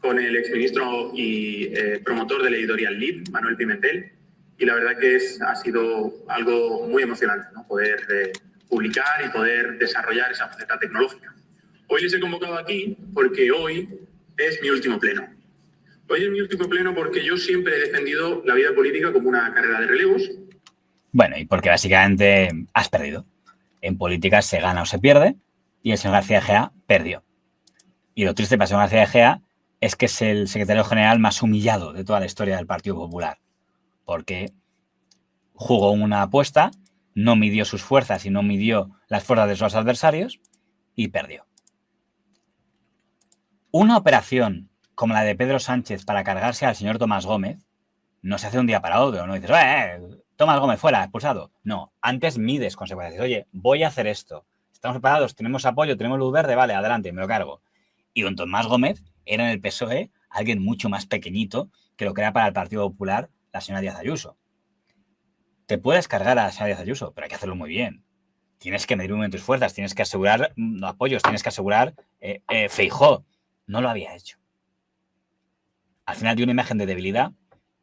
con el exministro y promotor de la editorial LIB, Manuel Pimentel, y la verdad que ha sido algo muy emocionante, ¿no? Poder publicar y poder desarrollar esa faceta tecnológica. Hoy les he convocado aquí porque hoy es mi último pleno. Hoy es mi último pleno porque yo siempre he defendido la vida política como una carrera de relevos. Bueno, y porque básicamente has perdido. En política se gana o se pierde, y el señor García Egea perdió. Y lo triste para el señor García Egea es que es el secretario general más humillado de toda la historia del Partido Popular, porque jugó una apuesta, no midió sus fuerzas y no midió las fuerzas de sus adversarios y perdió. Una operación como la de Pedro Sánchez para cargarse al señor Tomás Gómez no se hace un día para otro, no dices, Tomás Gómez fuera, expulsado. No, antes mides consecuencias. Oye, voy a hacer esto. Estamos preparados, tenemos apoyo, tenemos luz verde, vale, adelante, me lo cargo. Y don Tomás Gómez era en el PSOE alguien mucho más pequeñito que lo que era para el Partido Popular la señora Díaz Ayuso. Te puedes cargar a la señora Díaz Ayuso, pero hay que hacerlo muy bien. Tienes que medir muy bien tus fuerzas, tienes que asegurar apoyos, tienes que asegurar Feijóo. No lo había hecho. Al final dio una imagen de debilidad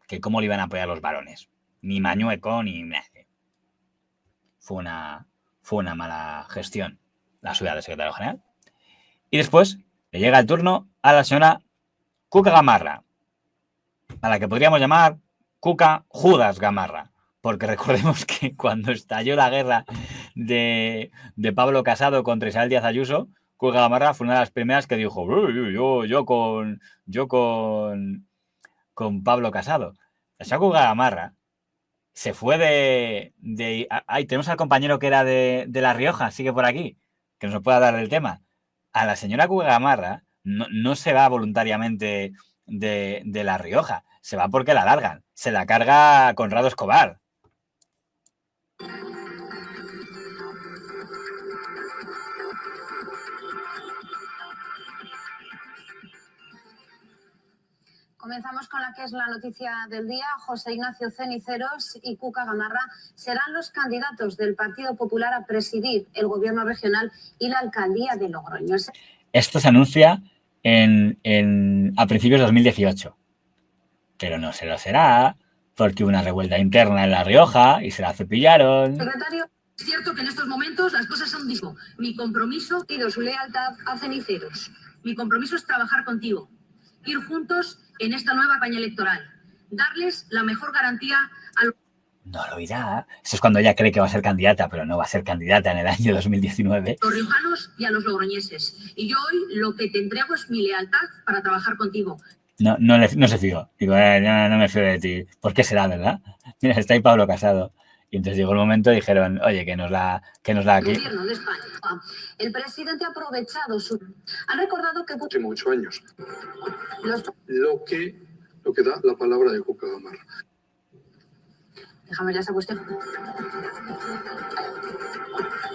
que cómo le iban a apoyar los varones. Ni Mañueco, ni nadie. Fue una mala gestión la suya del secretario general. Y después le llega el turno a la señora Cuca Gamarra, a la que podríamos llamar Cuca Judas Gamarra, porque recordemos que cuando estalló la guerra de Pablo Casado contra Isabel Díaz Ayuso, Cuca Gamarra fue una de las primeras que dijo yo con Pablo Casado. La señora Cuca Gamarra se fue tenemos al compañero que era de La Rioja, sigue por aquí, que nos pueda dar el tema. A la señora Cuca Gamarra no se va voluntariamente de La Rioja, se va porque la largan, se la carga Conrado Escobar. Comenzamos con la que es la noticia del día. José Ignacio Ceniceros y Cuca Gamarra serán los candidatos del Partido Popular a presidir el gobierno regional y la alcaldía de Logroño. Esto se anuncia a principios de 2018, pero no se lo será porque hubo una revuelta interna en La Rioja y se la cepillaron. Secretario, es cierto que en estos momentos las cosas son distintas. Mi compromiso y su lealtad a Ceniceros. Mi compromiso es trabajar contigo, ir juntos en esta nueva campaña electoral, darles la mejor garantía a los... No lo dirá. Eso es cuando ella cree que va a ser candidata, pero no va a ser candidata en el año 2019. Los riojanos y a los logroñeses. Y yo hoy lo que te entrego es mi lealtad para trabajar contigo. No se fío. Digo, no me fío de ti. ¿Por qué será, verdad? Mira, está ahí Pablo Casado. Y entonces llegó el momento y dijeron, oye, que nos la aquí. Gobierno de España. El presidente ha aprovechado su... Han recordado que... Últimos 8 años. Lo que da la palabra de Cuca Gamarra. Déjame ya esa cuestión.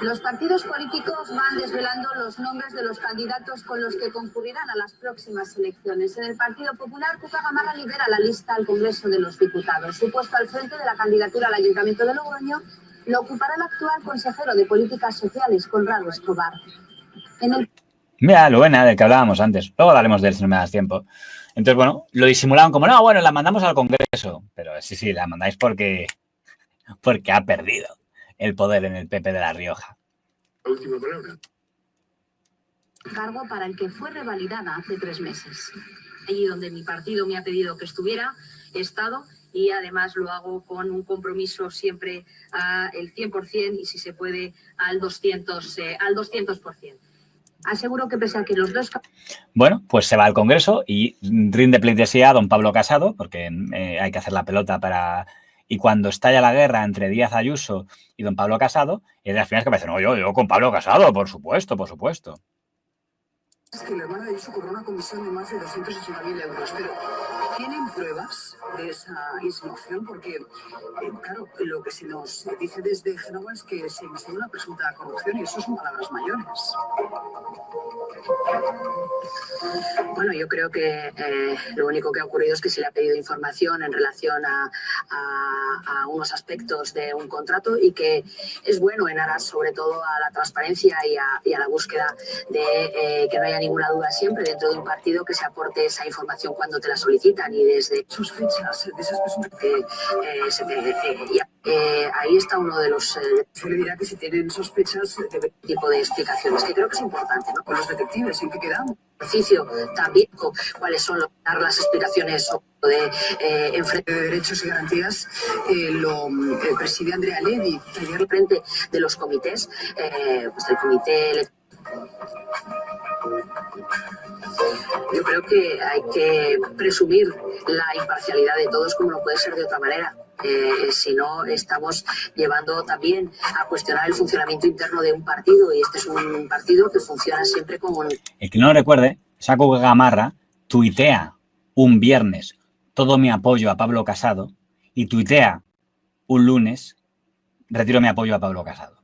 Los partidos políticos van desvelando los nombres de los candidatos con los que concurrirán a las próximas elecciones. En el Partido Popular, Cuca Gamarra lidera la lista al Congreso de los Diputados. Su puesto al frente de la candidatura al Ayuntamiento de Logroño lo ocupará el actual consejero de Políticas Sociales, Conrado Escobar. Mira, lo buena del que hablábamos antes. Luego hablaremos de él si no me das tiempo. Entonces, bueno, lo disimulaban como, no, bueno, la mandamos al Congreso. Pero sí, la mandáis porque ha perdido el poder en el PP de La Rioja. La última palabra. Cargo para el que fue revalidada hace 3 meses. Allí donde mi partido me ha pedido que estuviera, he estado y además lo hago con un compromiso siempre al 100% y si se puede al 200%. Aseguro que pese a que los dos... Bueno, pues se va al Congreso y rinde pleitesía a don Pablo Casado, porque hay que hacer la pelota para... Y cuando estalla la guerra entre Díaz Ayuso y don Pablo Casado, es de las primeras que me dicen, no, yo con Pablo Casado, por supuesto. Es que la hermana de Ayuso cobró una comisión de más de 280.000 euros, pero ¿Tienen pruebas de esa insinuación? Porque, claro, lo que se nos dice desde Génova es que se investiga una presunta corrupción y eso son palabras mayores. Bueno, yo creo que lo único que ha ocurrido es que se le ha pedido información en relación a unos aspectos de un contrato y que es bueno en aras sobre todo a la transparencia y a la búsqueda de que no haya ninguna duda siempre dentro de un partido que se aporte esa información cuando te la solicitan y desde sospechas de esas personas ahí está uno de los... se le dirá que si tienen sospechas de tipo de explicaciones que creo que es importante, ¿no? Con los detectives, ¿en qué quedamos? Ejercicio también, cuáles son las explicaciones de enfrente de derechos y garantías lo preside Andrea Levy, al frente de los comités, pues el comité. Yo creo que hay que presumir la imparcialidad de todos como no puede ser de otra manera. Si no, estamos llevando también a cuestionar el funcionamiento interno de un partido y este es un partido que funciona siempre como un... El que no lo recuerde, Saco Gamarra tuitea un viernes todo mi apoyo a Pablo Casado y tuitea un lunes retiro mi apoyo a Pablo Casado.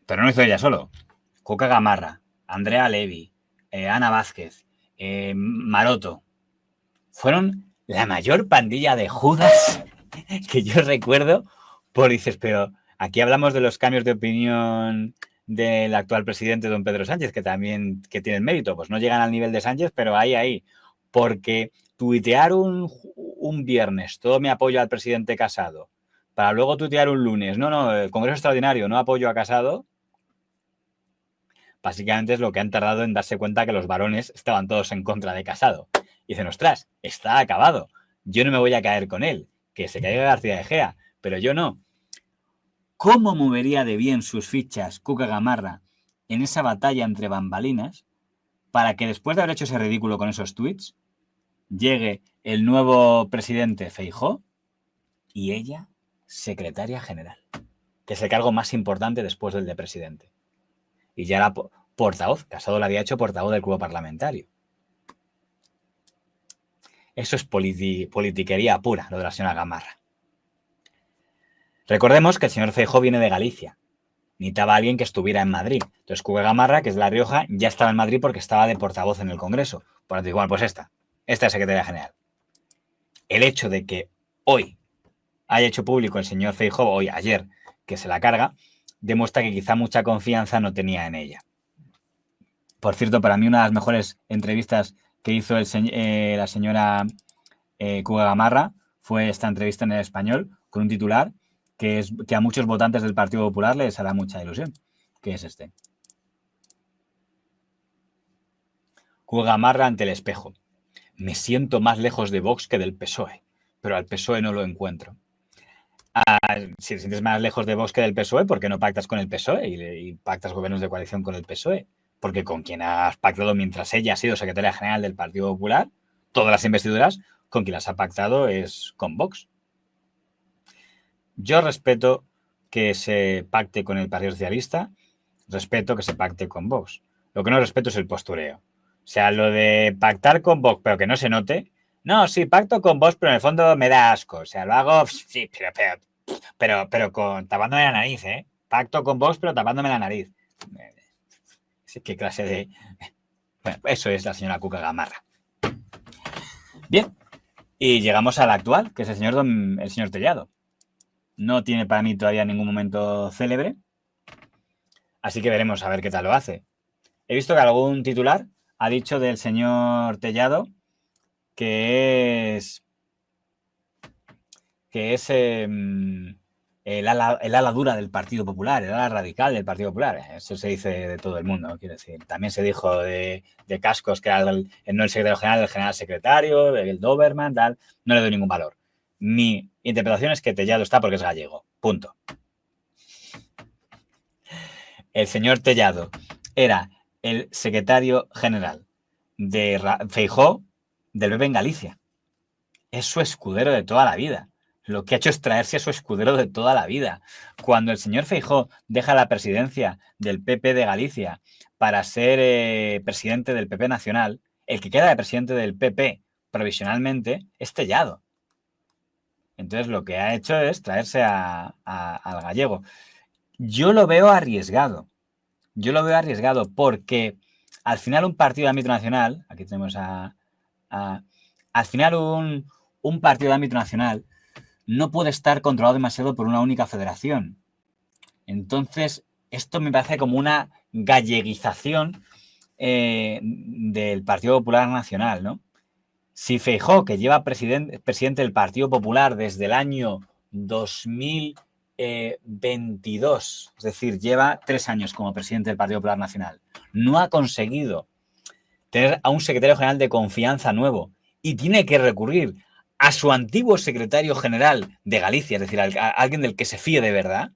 Pero no lo hizo ella solo. Cuca Gamarra, Andrea Levy, Ana Vázquez, Maroto. Fueron la mayor pandilla de Judas que yo recuerdo. Dices, pero aquí hablamos de los cambios de opinión del actual presidente, don Pedro Sánchez, que también tienen mérito. Pues no llegan al nivel de Sánchez, pero ahí. Porque tuitear un viernes todo mi apoyo al presidente Casado, para luego tuitear un lunes, el Congreso Extraordinario, no apoyo a Casado, básicamente es lo que han tardado en darse cuenta que los varones estaban todos en contra de Casado. Y dicen, ostras, está acabado. Yo no me voy a caer con él. Que se caiga García de Gea, pero yo no. ¿Cómo movería de bien sus fichas Cuca Gamarra en esa batalla entre bambalinas para que después de haber hecho ese ridículo con esos tuits llegue el nuevo presidente Feijóo y ella secretaria general, que es el cargo más importante después del de presidente? Y ya era portavoz, Casado la había hecho portavoz del grupo parlamentario. Eso es politiquería pura, lo de la señora Gamarra. Recordemos que el señor Feijóo viene de Galicia. Necesitaba a alguien que estuviera en Madrid. Entonces, Cuca Gamarra, que es de La Rioja, ya estaba en Madrid porque estaba de portavoz en el Congreso. Por lo tanto, igual, pues esta es secretaria general. El hecho de que hoy haya hecho público el señor Feijóo, ayer, que se la carga, demuestra que quizá mucha confianza no tenía en ella. Por cierto, para mí una de las mejores entrevistas que hizo la señora Cuca Gamarra fue esta entrevista en El Español con un titular que a muchos votantes del Partido Popular les hará mucha ilusión, que es este. Cuca Gamarra ante el espejo. Me siento más lejos de Vox que del PSOE, pero al PSOE no lo encuentro. Si te sientes más lejos de Vox que del PSOE, ¿por qué no pactas con el PSOE y pactas gobiernos de coalición con el PSOE? Porque con quien has pactado mientras ella ha sido secretaria general del Partido Popular, todas las investiduras, con quien las ha pactado es con Vox. Yo respeto que se pacte con el Partido Socialista, respeto que se pacte con Vox. Lo que no respeto es el postureo. O sea, lo de pactar con Vox, pero que no se note. No, sí, pacto con Vox, pero en el fondo me da asco. O sea, lo hago, sí, pero tapándome la nariz, ¿eh? Pacto con Vox, pero tapándome la nariz. ¿Qué clase de...? Bueno, eso es la señora Cuca Gamarra. Bien, y llegamos al actual, que es el señor Tellado. No tiene para mí todavía ningún momento célebre, así que veremos a ver qué tal lo hace. He visto que algún titular ha dicho del señor Tellado que es el ala dura del Partido Popular, el ala radical del Partido Popular. Eso se dice de todo el mundo, quiero decir. También se dijo de Cascos, que era no el secretario general, el general secretario, el Doberman, tal. No le doy ningún valor. Mi interpretación es que Tellado está porque es gallego. Punto. El señor Tellado era el secretario general de Feijóo del PP en Galicia. Es su escudero de toda la vida. Lo que ha hecho es traerse a su escudero de toda la vida. Cuando el señor Feijóo deja la presidencia del PP de Galicia para ser presidente del PP nacional, el que queda de presidente del PP provisionalmente es Tellado. Entonces lo que ha hecho es traerse al gallego. Yo lo veo arriesgado. Porque al final un partido de ámbito nacional, aquí tenemos al final un partido de ámbito nacional no puede estar controlado demasiado por una única federación. Entonces, esto me parece como una galleguización del Partido Popular Nacional, ¿no? Si Feijóo, que lleva presidente del Partido Popular desde el año 2022, es decir, lleva 3 años como presidente del Partido Popular Nacional, no ha conseguido tener a un secretario general de confianza nuevo y tiene que recurrir a su antiguo secretario general de Galicia, es decir, a alguien del que se fíe de verdad,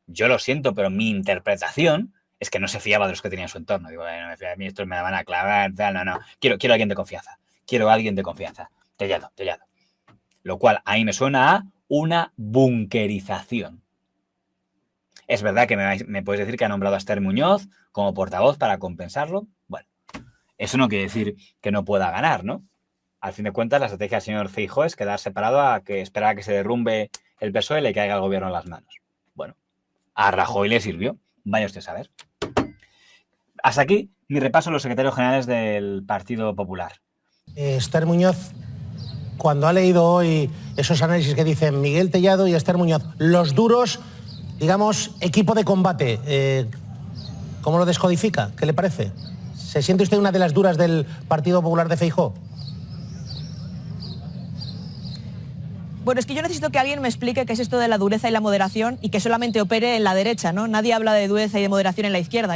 yo lo siento, pero mi interpretación es que no se fiaba de los que tenía en su entorno. Digo, no me fío de mí, estos me la van a clavar, tal, no. Quiero alguien de confianza. Tellado. Lo cual ahí me suena a una bunkerización. Es verdad que me puedes decir que ha nombrado a Esther Muñoz como portavoz para compensarlo. Bueno, eso no quiere decir que no pueda ganar, ¿no? Al fin de cuentas, la estrategia del señor Feijóo es quedar separado esperar a que se derrumbe el PSOE y le caiga el gobierno en las manos. Bueno, a Rajoy le sirvió. Vaya usted a saber. Hasta aquí mi repaso a los secretarios generales del Partido Popular. Esther Muñoz, cuando ha leído hoy esos análisis que dicen Miguel Tellado y Esther Muñoz, los duros, digamos, equipo de combate, ¿cómo lo descodifica? ¿Qué le parece? ¿Se siente usted una de las duras del Partido Popular de Feijóo? Bueno, es que yo necesito que alguien me explique qué es esto de la dureza y la moderación y que solamente opere en la derecha, ¿no? Nadie habla de dureza y de moderación en la izquierda.